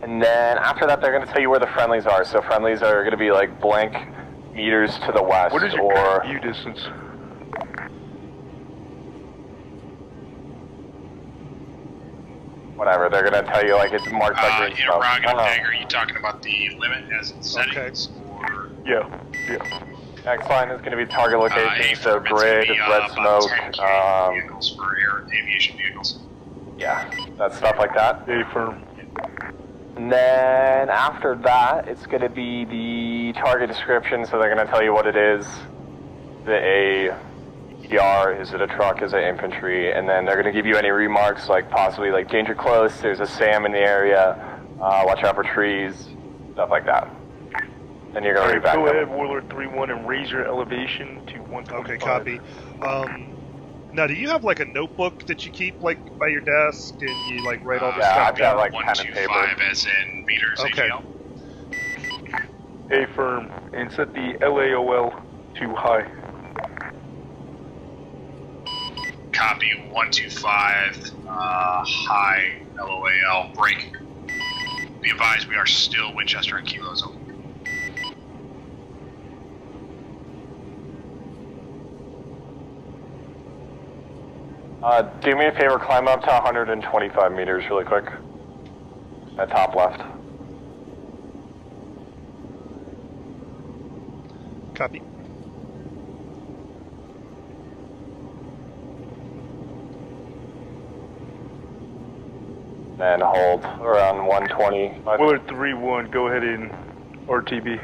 And then after that, they're going to tell you where the friendlies are. So friendlies are going to be like blank meters to the west. What is your current view distance? Whatever, they're going to tell you like it's marked by green smoke. Dagger, are you talking about the limit as it's settings? Or... Yeah, Next line is going to be target location, so grid, red smoke. Vehicles for air aviation vehicles. Yeah, that stuff like that. Affirm. And then after that, it's going to be the target description, so they're going to tell you what it is. Is it a ER? Is it a truck? Is it infantry? And then they're going to give you any remarks, like possibly like danger close, there's a SAM in the area, watch out for trees, stuff like that. And you're going to read back. Go ahead, Warlord 3-1, and raise your elevation to 125. Okay, copy. Now, do you have like a notebook that you keep like by your desk and you like write all this stuff I've got down? like pen and paper. 125 as in meters. Okay. AGL. Affirm, and set the LAOL to high. Copy 125, high LOAL, break. Be advised, we are still Winchester and Kilo zone. Do me a favor, climb up to 125 meters really quick. At top left. Copy. Then hold around 120. Willard 3-1, go ahead and RTB.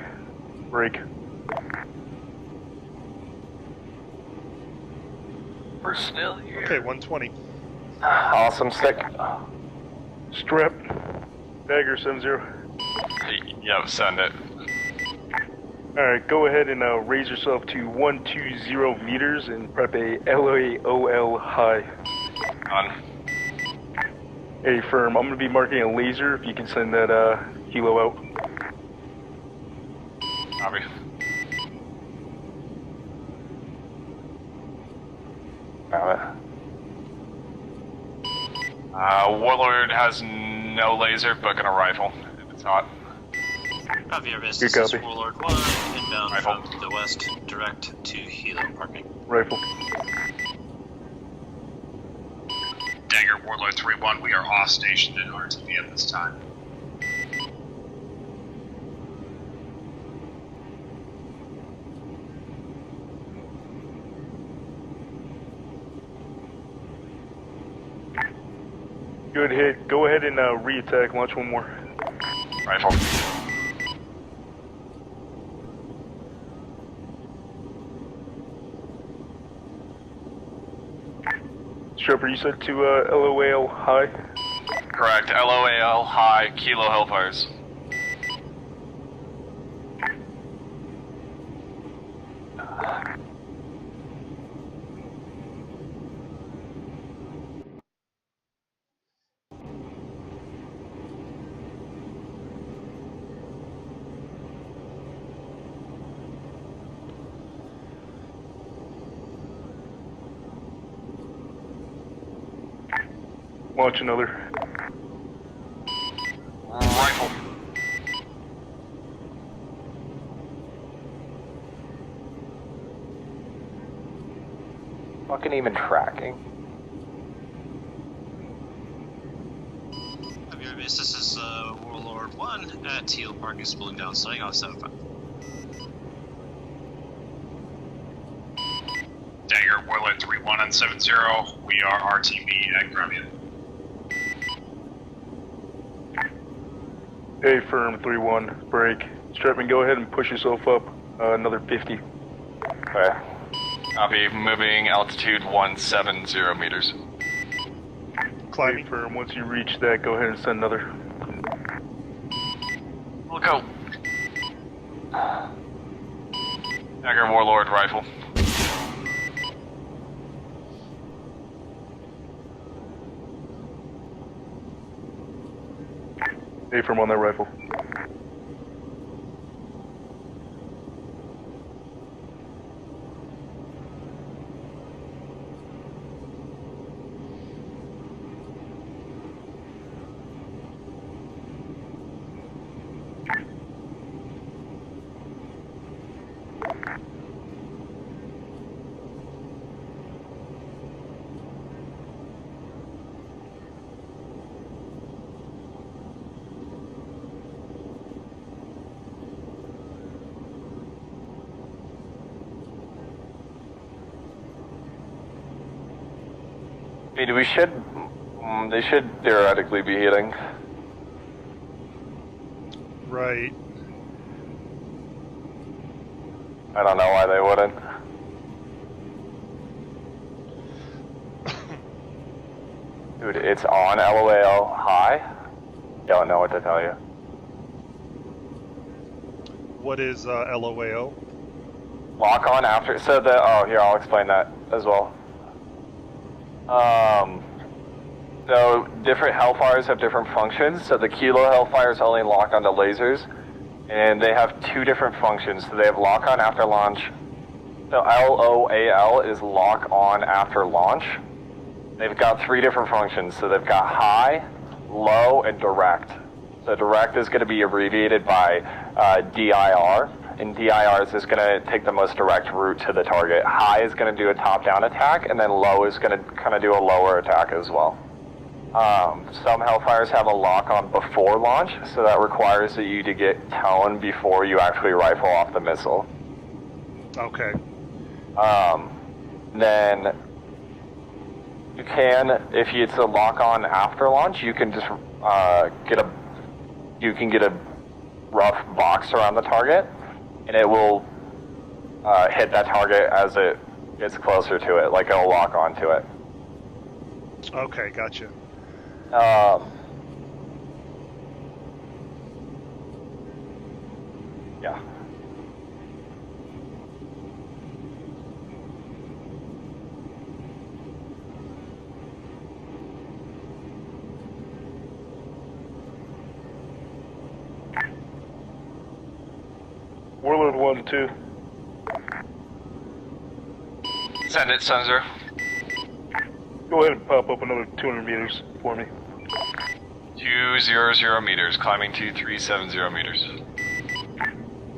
Break. We're still here. Okay, 120. Awesome, stick. Strap. Dagger 70. Yep, send it. Alright, go ahead and raise yourself to 120 meters and prep a LAOL high. On. Affirm, I'm going to be marking a laser if you can send that kilo out. Copy. Warlord has no laser, but gonna rifle if it's hot. Copy your business. This is Warlord 1, inbound from the west, direct to Hilo parking. Rifle. Dagger, Warlord 3-1, we are off station at RTB at this time. Good hit. Go ahead and re-attack. Launch one more. Rifle. Stripper, you said to LOAL high? Correct. LOAL high, Kilo Hellfires. Launch another. Rifle. Fucking even tracking. Copy your base. This is Warlord 1 at Hilo parking, spooling down, starting off 75. Dagger, Warlord 3-1 on 70, we are RTB at Grumman. Affirm 3-1, break. Strapman, go ahead and push yourself up another 50. Okay. Copy, moving altitude 170 meters. Climbing. Affirm, once you reach that, go ahead and send another. We'll go. Dagger, Warlord, rifle. Affirm on that rifle. I mean, they should theoretically be hitting. Right. I don't know why they wouldn't. Dude, it's on LOAL high. Don't know what to tell you. What is LOAO? Lock on after. So here, I'll explain that as well. So different Hellfires have different functions. So the Kilo Hellfires only lock onto lasers, and they have two different functions. So they have lock on after launch. So LOAL is lock on after launch. They've got three different functions. So they've got high, low, and direct. So direct is going to be abbreviated by DIR, and DIR is just going to take the most direct route to the target. High is going to do a top-down attack, and then low is going to kind of do a lower attack as well. Some Hellfires have a lock-on before launch, so that requires that you to get tone before you actually rifle off the missile. Okay. Then you can, if it's a lock-on after launch, you can just get a rough box around the target, and it will hit that target as it gets closer to it, like it'll lock onto it. Okay, gotcha. Yeah. Warlord 1-2. Send it, Sensor. Go ahead and pop up another 200 meters for me. 200 meters, climbing to 370 meters.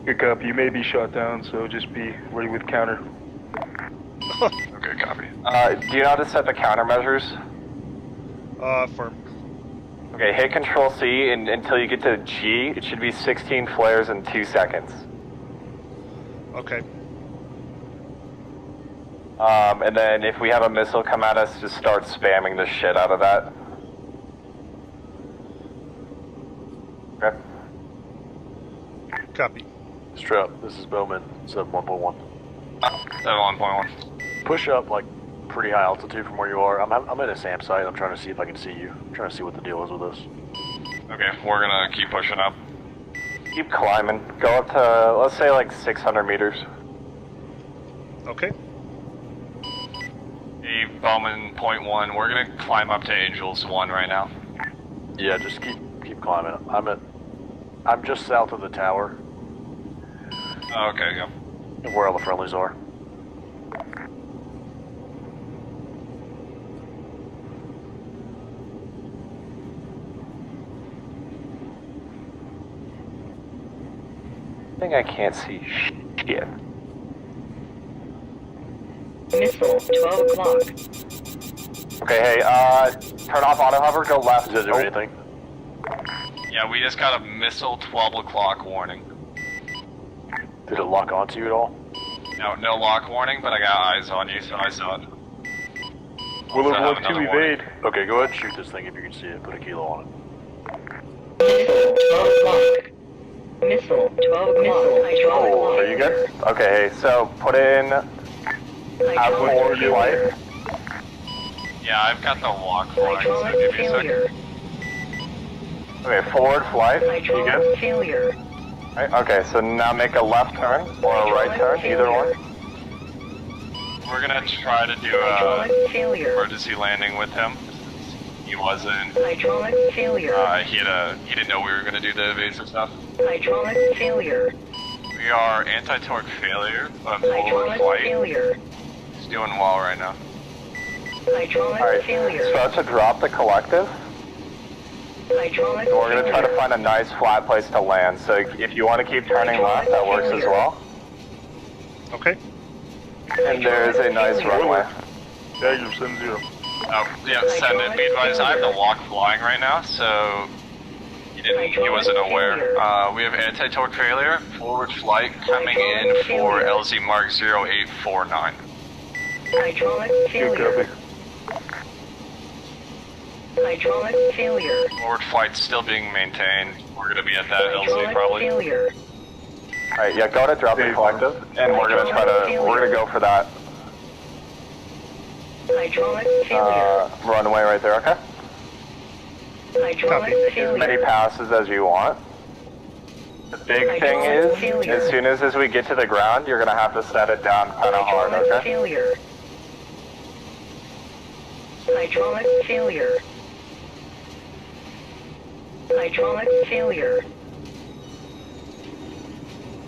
Good copy. You may be shot down, so just be ready with counter. Okay, copy. Do you know how to set the countermeasures? Firm. Okay, hit Control C, and until you get to G, it should be 16 flares in 2 seconds. Okay. And then if we have a missile come at us, just start spamming the shit out of that. Okay. Copy. Strap, this is Bowman, 71.1. 71.1. Push up like pretty high altitude from where you are. I'm at a SAM site. I'm trying to see if I can see you. I'm trying to see what the deal is with this. Okay, we're gonna keep pushing up. Keep climbing. Go up to, let's say, like 600 meters. Okay. Hey, Bowman, .1, we're gonna climb up to Angels 1 right now. Yeah, just keep climbing. I'm just south of the tower. Oh, okay, yeah. Where all the friendlies are. I think I can't see shit. Missile, 12 o'clock. Okay, hey, turn off auto hover, go left. Does it do anything? Yeah, we just got a missile 12 o'clock warning. Did it lock onto you at all? No lock warning, but I got eyes on you, so I saw it. Warlord 1-2 evade. Okay, go ahead and shoot this thing if you can see it. Put a kilo on it. Missile, 12 o'clock. Missile, 12 o'clock. Oh, are you good? Okay, hey, so put in forward flight. Yeah, I've got the lock flying, so give me a second. Okay, forward flight. You good? Failure. Right, okay, so now make a left turn or a right turn, either one. We're gonna try to do a emergency landing with him. He wasn't. Hydraulic failure. He didn't know we were gonna do the evasive stuff. Hydraulic failure. We are anti-torque failure, but forward Hydraulic flight. failure. He's doing well right now. Hydraulic failure. Start to drop the collective. Hydraulic And we're going to try to find a nice flat place to land. So if you want to keep turning left, that works as well. Okay. And there's a nice runway. Dagger 7-0. Oh, yeah, send it. Be advised, I have the lock flying right now, so he wasn't aware. We have anti-torque failure, forward flight coming in for LZ Mark 0849. Hydraulic failure. Hydraulic failure. Forward flight's still being maintained. We're gonna be at that LZ Hydraulic probably. failure. Alright, yeah, go ahead, drop the collective, and we're gonna go for that Hydraulic failure. runway right there, okay? Hydraulic As failure. many passes as you want. The big thing is, as soon as we get to the ground, you're gonna have to set it down kind of hard, okay? Failure. Hydraulic failure. Hydraulic failure.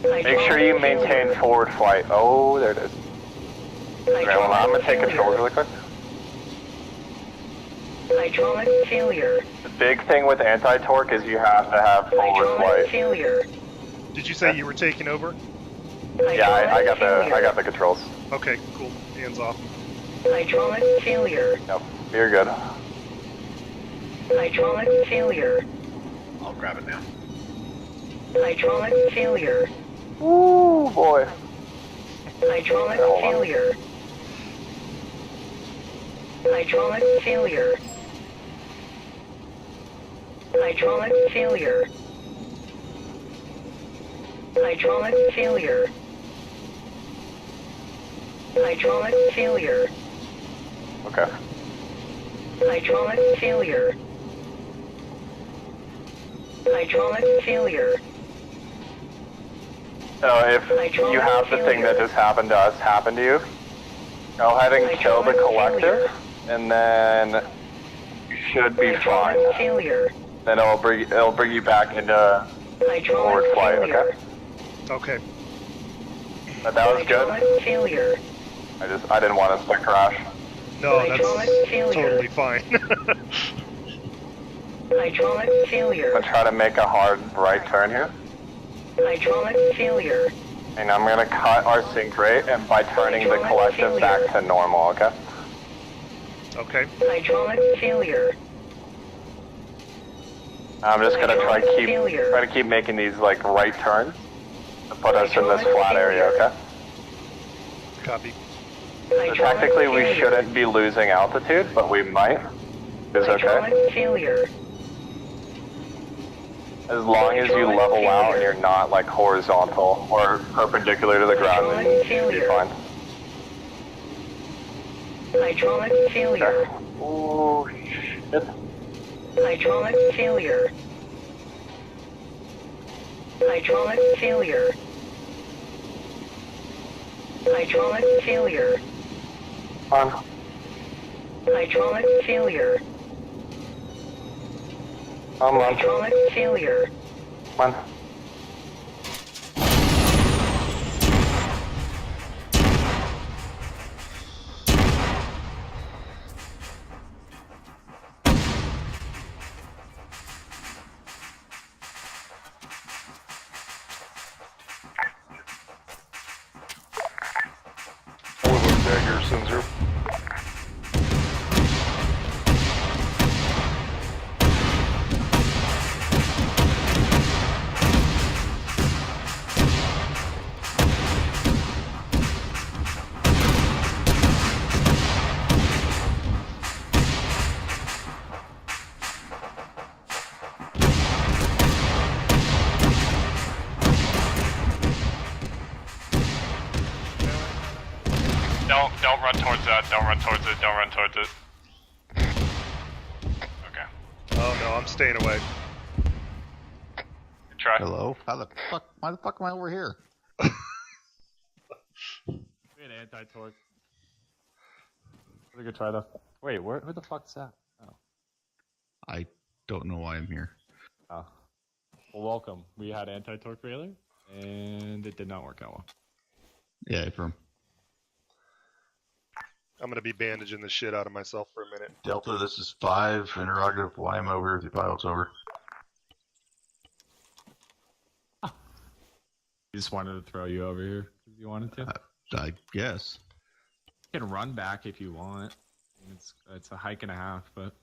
Make sure you maintain forward flight. Oh, there it is. Okay, well, I'm gonna take control really quick. Hydraulic failure. The big thing with anti-torque is you have to have forward flight. Failure. Did you say you were taking over? Yeah, I got the controls. Okay, cool. Hands off. Hydraulic failure. Yep, you're good. Hydraulic failure. I'll grab it now. Hydraulic failure. Ooh, boy. Hydraulic failure. Hydraulic failure. Hydraulic failure. Hydraulic failure. Hydraulic failure. Okay. Hydraulic failure. Hydraulic failure. So if you have the thing that just happened to us happen to you, go ahead and kill the collective, and then you should be fine. Then it'll bring you back into forward flight, okay? Okay. But that was good. Failure. I didn't want us to crash. No, that's totally fine. Hydraulic failure. I'm gonna try to make a hard right turn here. Hydraulic failure. And I'm gonna cut our sync rate and by turning the collective back to normal, okay? Okay. Hydraulic failure. I'm just gonna try to keep making these like right turns to put us in this flat area, okay? Copy. So technically we shouldn't be losing altitude, but we might. Is okay. Hydraulic failure. As long as you level out and you're not like horizontal or perpendicular to the ground, then you should be fine. Hydraulic failure. Oh shit. Hydraulic failure. Hydraulic failure. Hydraulic failure. On. Hydraulic failure. Hydraulic failure. Come on. Dagger, Sensor. Don't run towards that. Don't run towards it. Don't run towards it. Okay. Oh no, I'm staying away. Good try. Hello? Why the fuck am I over here? We had anti-torque. Really good try though. Wait, who the fuck's that? Oh. I don't know why I'm here. Oh. Well, welcome. We had anti-torque failure, and it did not work out well. Yeah, from I'm gonna be bandaging the shit out of myself for a minute. Delta, this is 5. Interrogative, why am I over with the pilot's over? You just wanted to throw you over here if you wanted to? I guess. You can run back if you want. It's a hike and a half, but...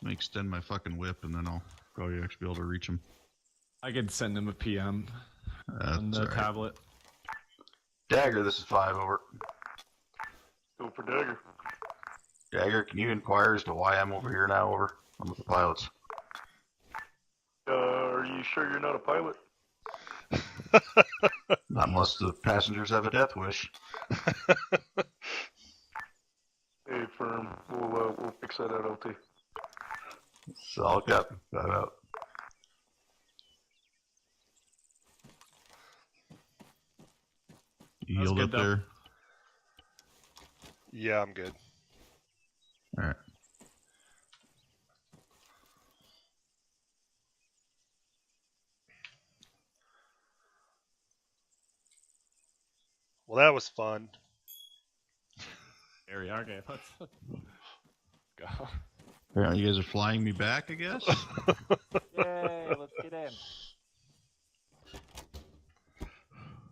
Let me extend my fucking whip and then I'll probably actually be able to reach him. I could send him a PM on the tablet. Dagger, this is 5, over. Go for Dagger. Dagger, can you inquire as to why I'm over here now? Over. I'm with the pilots. Are you sure you're not a pilot? Not unless the passengers have a death wish. Hey, firm. We'll fix that out, LT. Solid, Captain. Got out. You healed up there? Yeah, I'm good. Alright. Well, that was fun. Very okay. Let's go. Apparently you guys are flying me back, I guess? Yay, let's get in.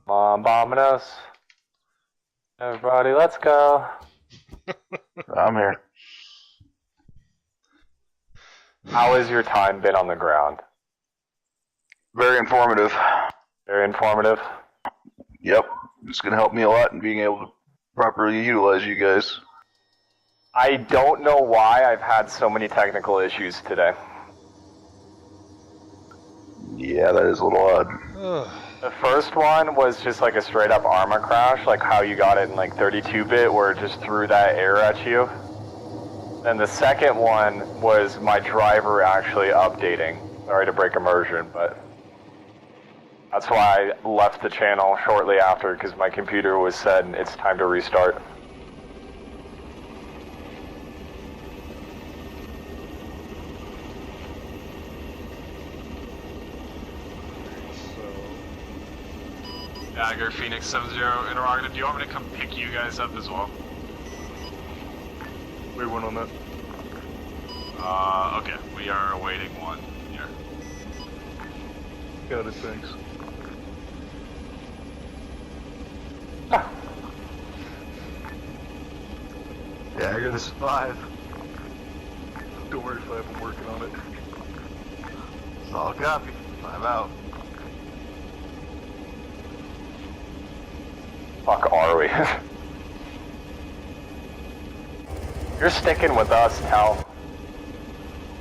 Come on, Bominos. Everybody, let's go. I'm here. How has your time been on the ground? Very informative. Very informative? Yep. It's going to help me a lot in being able to properly utilize you guys. I don't know why I've had so many technical issues today. Yeah, that is a little odd. The first one was just like a straight up ArmA crash, like how you got it in like 32-bit where it just threw that error at you. And the second one was my driver actually updating. Sorry to break immersion, but that's why I left the channel shortly after, because my computer was said it's time to restart. Dagger, Phoenix 70 interrogative. Do you want me to come pick you guys up as well? Wait, one on that. Okay. We are awaiting one here. Got it, thanks. Dagger, this is 5. Don't worry, 5, I'm working on it. Solid copy. 5 out. Fuck are we? You're sticking with us, Tal.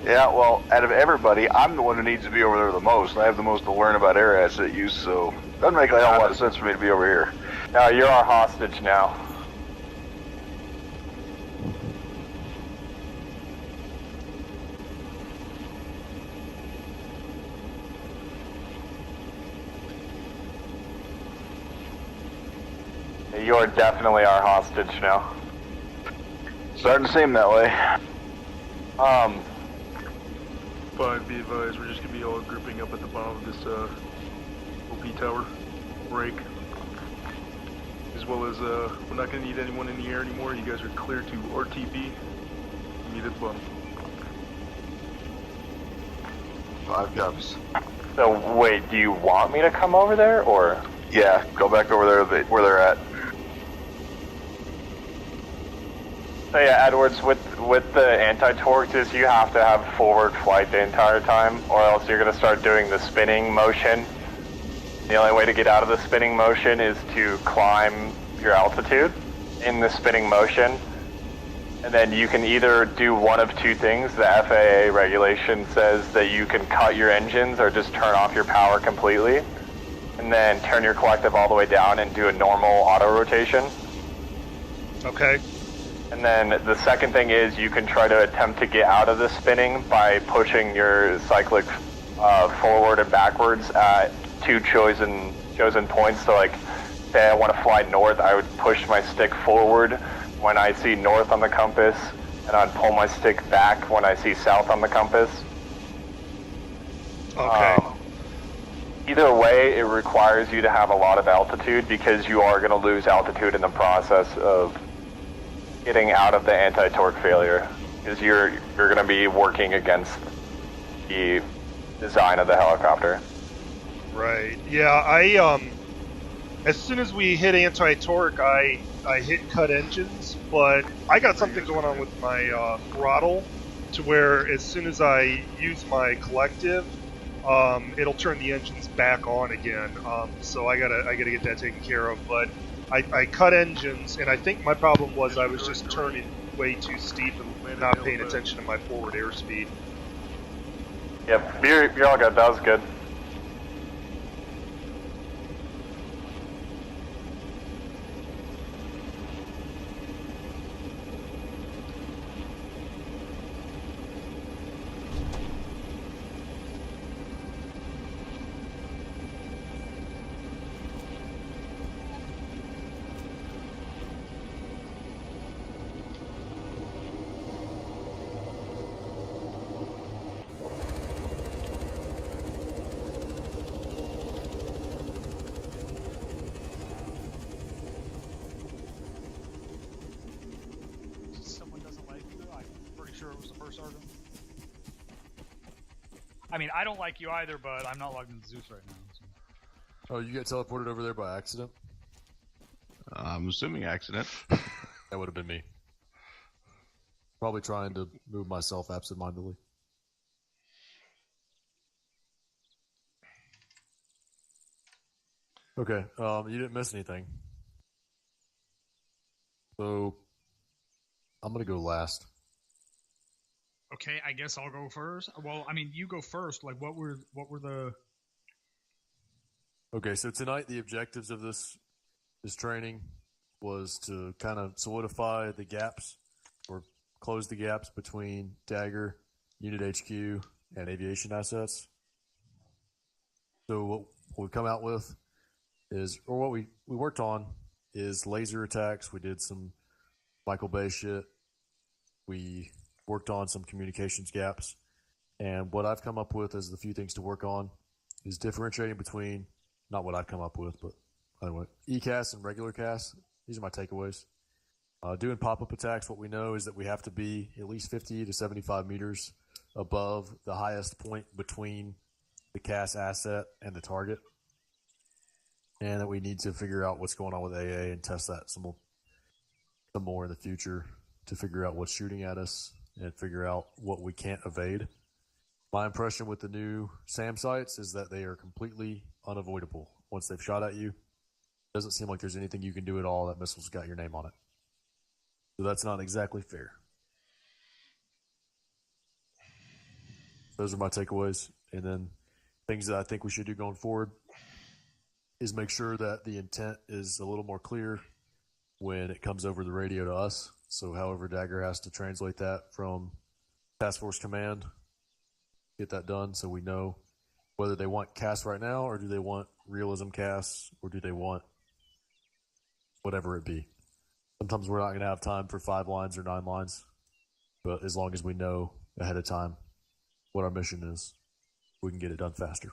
Yeah, well, out of everybody, I'm the one who needs to be over there the most. I have the most to learn about air asset use, so it doesn't make a hell of a lot of sense for me to be over here. No, you're our hostage now. You're definitely our hostage now. Starting to seem that way. 5, be advised, we're just gonna be all grouping up at the bottom of this OP tower break. As well as we're not gonna need anyone in the air anymore. You guys are clear to RTB. Meet at the bottom. 5 copies. So wait, do you want me to come over there, or? Yeah, go back over there where they're at. So yeah, Edwards, with the anti-torques, you have to have forward flight the entire time, or else you're going to start doing the spinning motion. The only way to get out of the spinning motion is to climb your altitude in the spinning motion. And then you can either do one of two things. The FAA regulation says that you can cut your engines or just turn off your power completely, and then turn your collective all the way down and do a normal auto rotation. Okay. And then the second thing is you can try to attempt to get out of the spinning by pushing your cyclic forward and backwards at two chosen points. So like, say I want to fly north, I would push my stick forward when I see north on the compass, and I'd pull my stick back when I see south on the compass. Okay. Either way, it requires you to have a lot of altitude, because you are going to lose altitude in the process of getting out of the anti-torque failure, because you're going to be working against the design of the helicopter. Right. Yeah, as soon as we hit anti-torque, I hit cut engines, but I got something going on with my throttle to where as soon as I use my collective, it'll turn the engines back on again. So I gotta get that taken care of. But I cut engines, and I think my problem was I was just turning way too steep and not paying attention to my forward airspeed. Yep, you're all good. That was good. Someone doesn't like you. I'm pretty sure it was the first sergeant. I mean, I don't like you either, but I'm not logged into Zeus right now. So. Oh, you get teleported over there by accident? I'm assuming accident. That would have been me. Probably trying to move myself absentmindedly. Okay, you didn't miss anything. So, I'm gonna go last. Okay, I guess I'll go first. Well, I mean, you go first. Like, what were the? Okay, so tonight the objectives of this training was to kind of solidify the gaps or close the gaps between Dagger, Unit HQ, and aviation assets. So what we come out with is, or what we worked on is laser attacks. We did some Michael Bay shit. We worked on some communications gaps. And what I've come up with as the few things to work on is differentiating between, not what I've come up with, but anyway, ECAS and regular CAS. These are my takeaways. Doing pop-up attacks, what we know is that we have to be at least 50 to 75 meters above the highest point between the CAS asset and the target. And that we need to figure out what's going on with AA and test that some more in the future to figure out what's shooting at us and figure out what we can't evade. My impression with the new SAM sites is that they are completely unavoidable. Once they've shot at you, it doesn't seem like there's anything you can do at all. That missile's got your name on it. So that's not exactly fair. Those are my takeaways. And then things that I think we should do going forward is make sure that the intent is a little more clear when it comes over the radio to us. So however Dagger has to translate that from Task Force Command, get that done so we know whether they want CAS right now or do they want realism CAS or do they want whatever it be. Sometimes we're not going to have time for 5 lines or 9 lines, but as long as we know ahead of time what our mission is, we can get it done faster.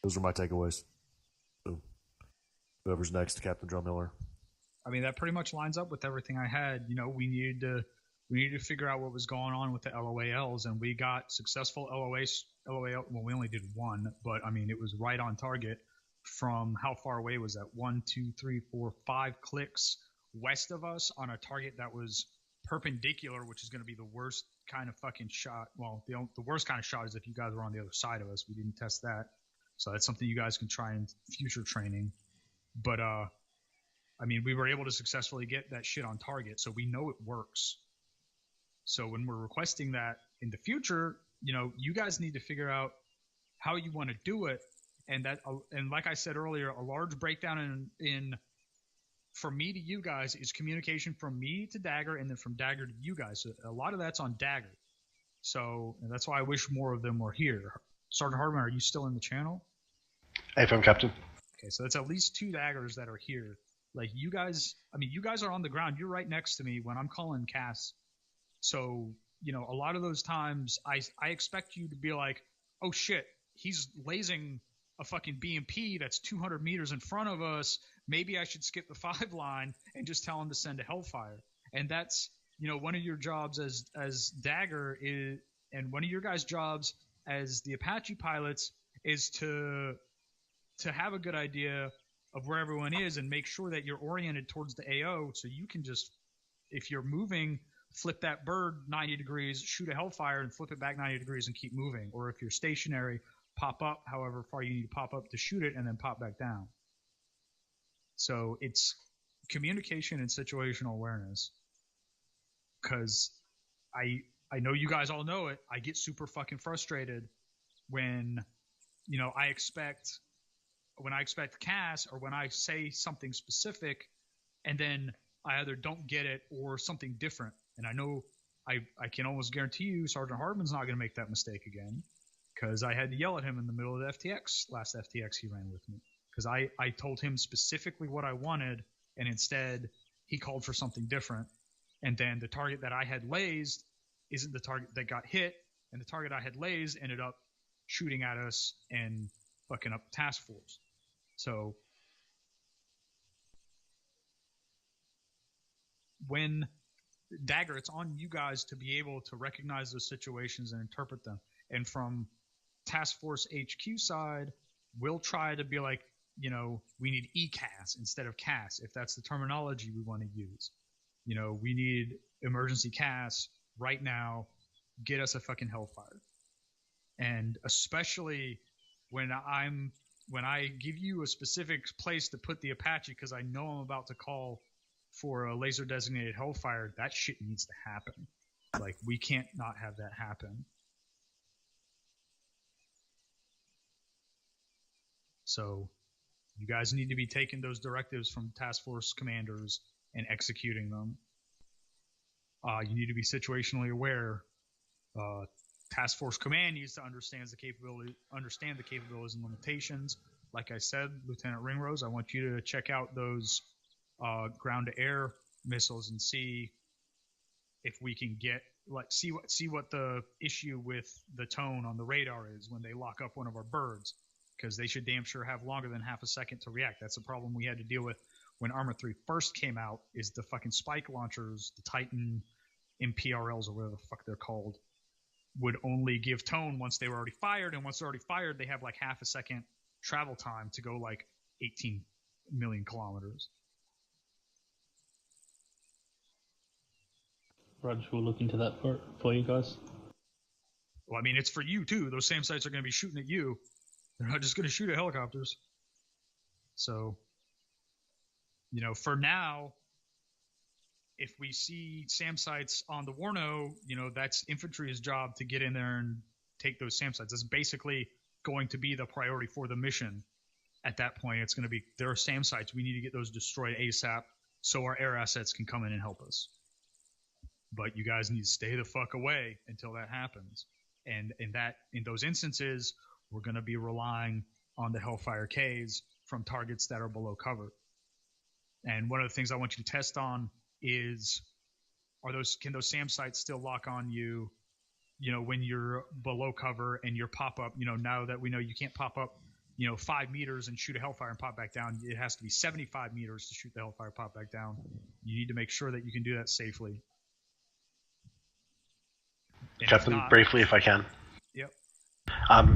Those are my takeaways. So, whoever's next, Captain John Miller. I mean, that pretty much lines up with everything I had. You know, we needed to figure out what was going on with the LOALs, and we got successful LOAL. Well, we only did one, but I mean, it was right on target. From how far away was that? 1, 2, 3, 4, 5 clicks west of us on a target that was perpendicular, which is going to be the worst kind of fucking shot. Well, the worst kind of shot is if you guys were on the other side of us. We didn't test that, so that's something you guys can try in future training. But I mean, we were able to successfully get that shit on target, so we know it works. So when we're requesting that in the future, you know, you guys need to figure out how you want to do it. And like I said earlier, a large breakdown in from me to you guys is communication from me to Dagger and then from Dagger to you guys. So a lot of that's on Dagger. So that's why I wish more of them were here. Sergeant Hartman, are you still in the channel? AFM Captain. Okay, so it's at least 2 Daggers that are here. Like you guys, I mean, you guys are on the ground. You're right next to me when I'm calling CAS. So, you know, a lot of those times I expect you to be like, oh shit, he's lasing a fucking BMP that's 200 meters in front of us. Maybe I should skip the 5 line and just tell him to send a Hellfire. And that's, you know, one of your jobs as Dagger is, and one of your guys' jobs as the Apache pilots is to have a good idea of where everyone is and make sure that you're oriented towards the AO so you can just, if you're moving, flip that bird 90 degrees, shoot a Hellfire, and flip it back 90 degrees and keep moving. Or if you're stationary, pop up however far you need to pop up to shoot it and then pop back down. So it's, communication and situational awareness. Because I know you guys all know it. I get super fucking frustrated when, I expect Cass, or when I say something specific and then I either don't get it or something different. And I know I can almost guarantee you Sergeant Hardman's not going to make that mistake again, because I had to yell at him in the middle of the last FTX he ran with me, because I told him specifically what I wanted, and instead he called for something different. And then the target that I had lased isn't the target that got hit, and the target I had lased ended up shooting at us and fucking up the task force. So when Dagger, it's on you guys to be able to recognize those situations and interpret them. And from Task Force HQ side, we'll try to be like, we need ECAS instead of CAS, if that's the terminology we want to use. We need emergency CAS right now. Get us a fucking Hellfire. And especially when I give you a specific place to put the Apache, because I know I'm about to call for a laser designated Hellfire, that shit needs to happen. Like, we can't not have that happen. So you guys need to be taking those directives from task force commanders and executing them. You need to be situationally aware. Task force command needs to understand the capabilities and limitations. Like I said, Lieutenant Ringrose, I want you to check out those ground-to-air missiles and see if we can get see what the issue with the tone on the radar is when they lock up one of our birds, because they should damn sure have longer than half a second to react. That's a problem we had to deal with when ArmA 3 first came out. Is the fucking spike launchers, the Titan MPRLs or whatever the fuck they're called, would only give tone once they were already fired, and once they're already fired, they have like half a second travel time to go like 18 million kilometers. Roger, we'll look into that for you guys. Well, I mean, it's for you too. Those SAM sites are going to be shooting at you. They're not just going to shoot at helicopters. So, for now, if we see SAM sites on the Warno, that's infantry's job to get in there and take those SAM sites. That's basically going to be the priority for the mission. At that point, it's going to be, there are SAM sites. We need to get those destroyed ASAP so our air assets can come in and help us. But you guys need to stay the fuck away until that happens. And in those instances, we're going to be relying on the Hellfire Ks from targets that are below cover. And one of the things I want you to test on is, can those SAM sites still lock on you, when you're below cover and your pop up, now that we know you can't pop up, 5 meters and shoot a Hellfire and pop back down. It has to be 75 meters to shoot the Hellfire, pop back down. You need to make sure that you can do that safely. And Captain, briefly, if I can. Yep.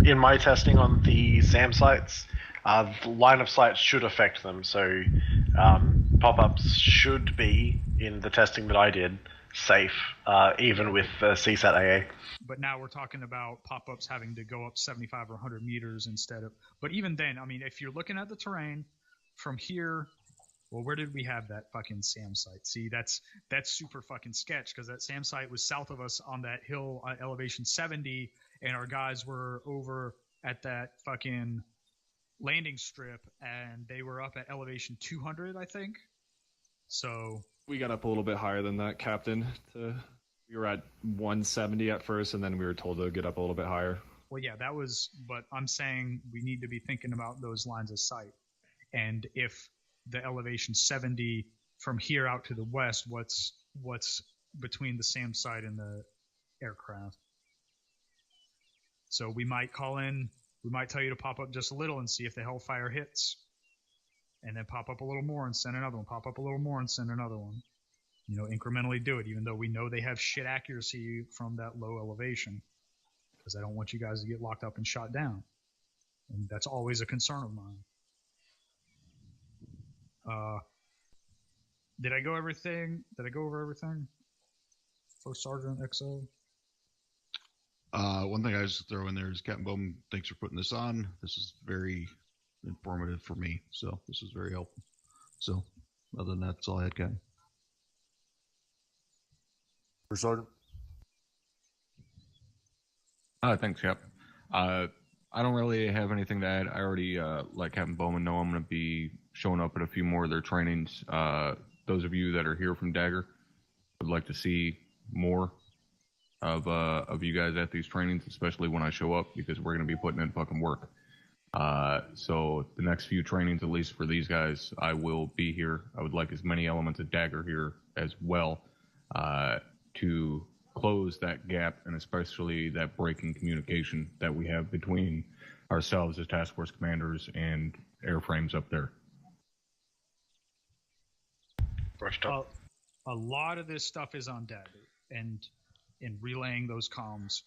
In my testing on the SAM sites, the line of sight should affect them. So pop-ups should be, in the testing that I did, safe, even with CSAT AA. But now we're talking about pop-ups having to go up 75 or 100 meters instead of... But even then, I mean, if you're looking at the terrain from here... Well, where did we have that fucking SAM site? See, that's super fucking sketch, because that SAM site was south of us on that hill elevation 70, and our guys were over at that fucking landing strip, and they were up at elevation 200, I think. So we got up a little bit higher than that, Captain. We were at 170 at first, and then we were told to get up a little bit higher. Well, yeah, that was, but I'm saying we need to be thinking about those lines of sight. And if the elevation 70 from here out to the west, what's between the SAM site and the aircraft. So we might tell you to pop up just a little and see if the Hellfire hits, and then pop up a little more and send another one, pop up a little more and send another one. Incrementally do it, even though we know they have shit accuracy from that low elevation, because I don't want you guys to get locked up and shot down. And that's always a concern of mine. Did I go over everything? First Sergeant XO? One thing I just throw in there is, Captain Bowman, thanks for putting this on. This is very informative for me, so this is very helpful. So Other than that, that's all I had, Captain. First Sergeant. Thanks, Cap. I don't really have anything to add. I already let Captain Bowman know I'm going to be showing up at a few more of their trainings. Those of you that are here from Dagger would like to see more of you guys at these trainings, especially when I show up, because we're going to be putting in fucking work. So the next few trainings, at least for these guys, I will be here. I would like as many elements of Dagger here as well to close that gap, and especially that break in communication that we have between ourselves as task force commanders and airframes up there. A lot of this stuff is on Dagger and in relaying those comms.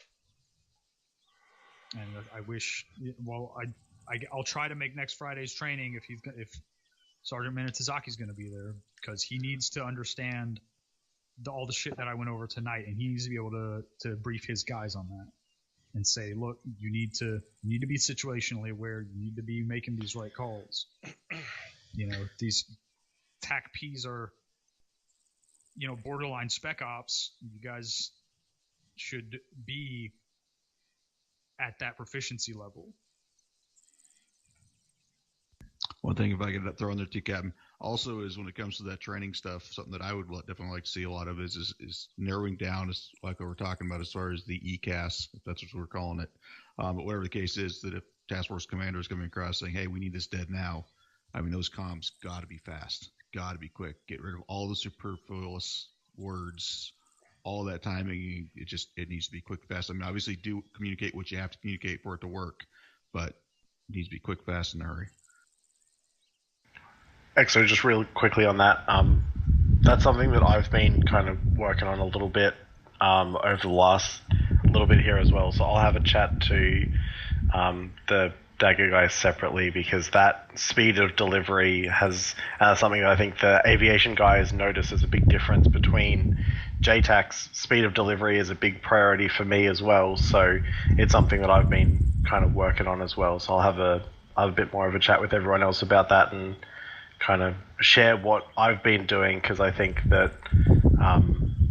And I wish, well, I'll try to make next Friday's training if Sergeant Minatazaki's going to be there, because he needs to understand all the shit that I went over tonight, and he needs to be able to brief his guys on that and say, look, you need to be situationally aware. You need to be making these right calls. These TAC Ps are, borderline spec ops. You guys should be at that proficiency level. One thing, if I could throw in there too, Captain, also is when it comes to that training stuff, something that I would definitely like to see a lot of is narrowing down, as like what we're talking about as far as the ECAS, if that's what we're calling it. But whatever the case is, that if task force commander is coming across saying, hey, we need this dead now, I mean, those comms got to be fast, got to be quick. Get rid of all the superfluous words, all that timing. It needs to be quick, fast. I mean, obviously do communicate what you have to communicate for it to work, but it needs to be quick, fast, in a hurry. Actually, just really quickly on that, that's something that I've been kind of working on a little bit over the last little bit here as well. So I'll have a chat to the Dagger guys separately, because that speed of delivery has something that I think the aviation guys notice as a big difference between JTAC's speed of delivery is a big priority for me as well. So it's something that I've been kind of working on as well. So I'll have a bit more of a chat with everyone else about that and kind of share what I've been doing, because I think that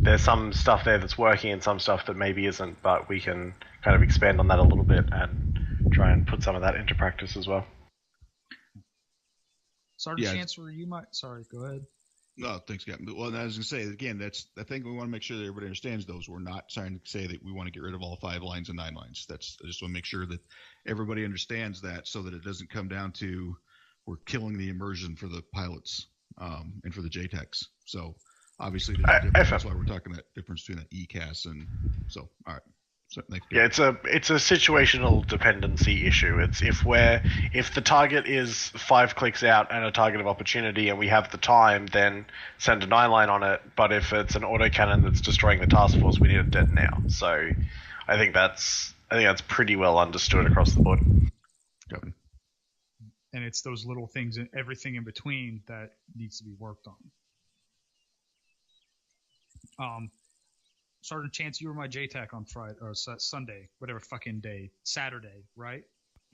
there's some stuff there that's working and some stuff that maybe isn't, but we can kind of expand on that a little bit and try and put some of that into practice as well. Sergeant Chancellor, you might... Sorry, go ahead. No, thanks, Captain. Well, I was going to say, again, that's the thing we want to make sure that everybody understands those. We're not trying to say that we want to get rid of all 5 lines and 9 lines. I just want to make sure that everybody understands that, so that it doesn't come down to we're killing the immersion for the pilots and for the JTACs. So obviously there's a difference. That's why we're talking that difference between the ECAS and so. All right. So, yeah, it's a situational dependency issue. It's if the target is 5 clicks out and a target of opportunity, and we have the time, then send a 9 line on it. But if it's an autocannon that's destroying the task force, we need it dead now. So I think that's pretty well understood across the board. Copy. And it's those little things and everything in between that needs to be worked on. Sergeant Chance, you were my JTAC on Friday or Sunday, whatever fucking day, Saturday, right?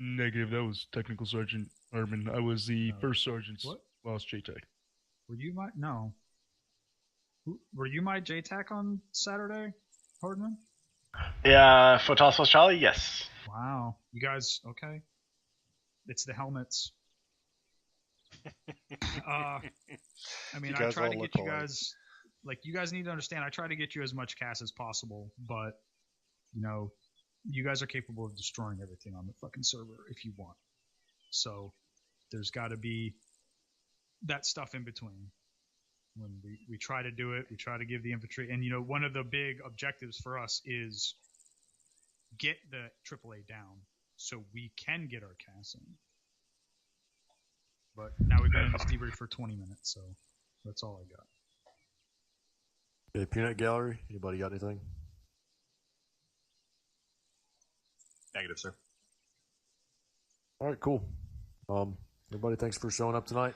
Negative. That was Technical Sergeant Armin. I was the first sergeant's last JTAC. Were you my no? Were you my JTAC on Saturday, Hardman? Yeah, for Task Force Charlie, yes. Wow, you guys okay? It's the helmets. I mean, I try to get you guys. Like, you guys need to understand, I try to get you as much CAS as possible, but, you guys are capable of destroying everything on the fucking server if you want. So, there's got to be that stuff in between. When we try to do it, we try to give the infantry, and, one of the big objectives for us is get the AAA down so we can get our CAS in. But now we've been in this debrief for 20 minutes, so that's all I got. Okay, Peanut Gallery, anybody got anything? Negative, sir. All right, cool. Everybody, thanks for showing up tonight.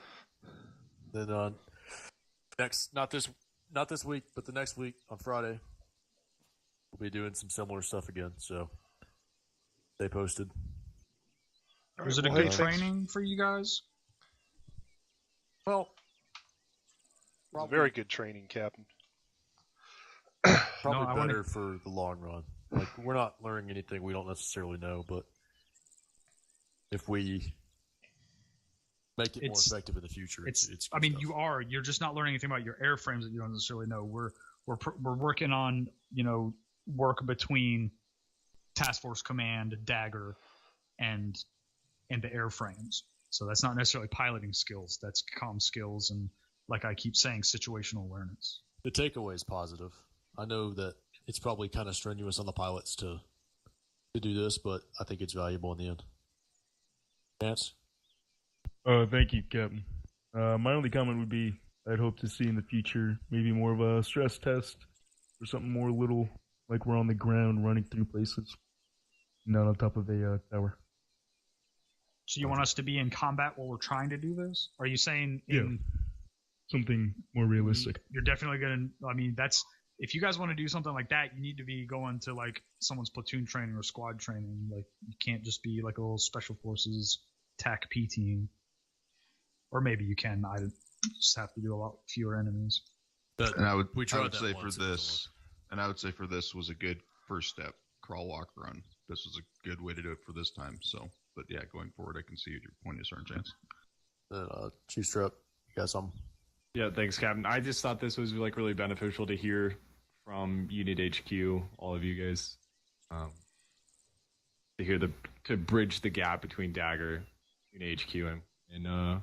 Then not this week, but the next week on Friday, we'll be doing some similar stuff again. So stay posted. Was it a good training for you guys? Well, a very good training, Captain. Probably No, I better wanna- for the long run. Like, we're not learning anything we don't necessarily know, but if we make it more effective in the future, it's I mean, you're just not learning anything about your airframes that you don't necessarily know. We're working on, work between Task Force Command, Dagger, and the airframes. So that's not necessarily piloting skills. That's comm skills and, like I keep saying, situational awareness. The takeaway is positive. I know that it's probably kind of strenuous on the pilots to do this, but I think it's valuable in the end. Vance? Thank you, Captain. My only comment would be I'd hope to see in the future maybe more of a stress test or something more little, like we're on the ground running through places, not on top of a tower. So you want us to be in combat while we're trying to do this? Are you saying Something more realistic. You're definitely going to, I mean, if you guys want to do something like that, you need to be going to like someone's platoon training or squad training. Like, you can't just be like a little special forces TAC P team. Or maybe you can. I just have to do a lot fewer enemies. And I would say for this was a good first step. Crawl, walk, run. This was a good way to do it for this time. So, but yeah, going forward, I can see what your point is, Sergeant Chance. Chief Strap, you got something? Yeah, thanks, Captain. I just thought this was like really beneficial to hear from Unit HQ, all of you guys, to hear to bridge the gap between Dagger, Unit HQ, and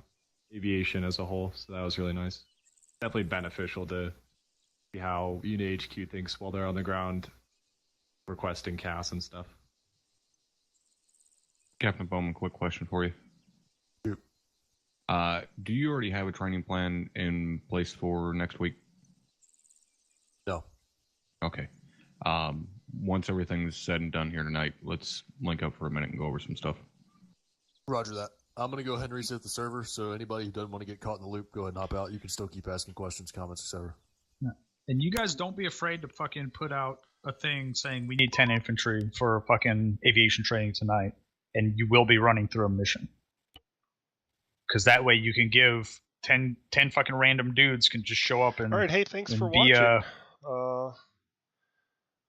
aviation as a whole. So that was really nice. Definitely beneficial to see how Unit HQ thinks while they're on the ground requesting CAS and stuff. Captain Bowman, quick question for you. Do you already have a training plan in place for next week? No. Okay. Once everything's said and done here tonight, let's link up for a minute and go over some stuff. Roger that. I'm going to go ahead and reset the server, so anybody who doesn't want to get caught in the loop, go ahead and hop out. You can still keep asking questions, comments, etc. Yeah. And you guys don't be afraid to fucking put out a thing saying we need 10 infantry for fucking aviation training tonight, and you will be running through a mission. Because that way you can give 10 fucking random dudes can just show up and... All right, hey, thanks for watching. It was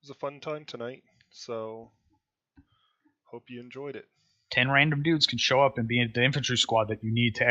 a fun time tonight, so hope you enjoyed it. 10 random dudes can show up and be in the infantry squad that you need to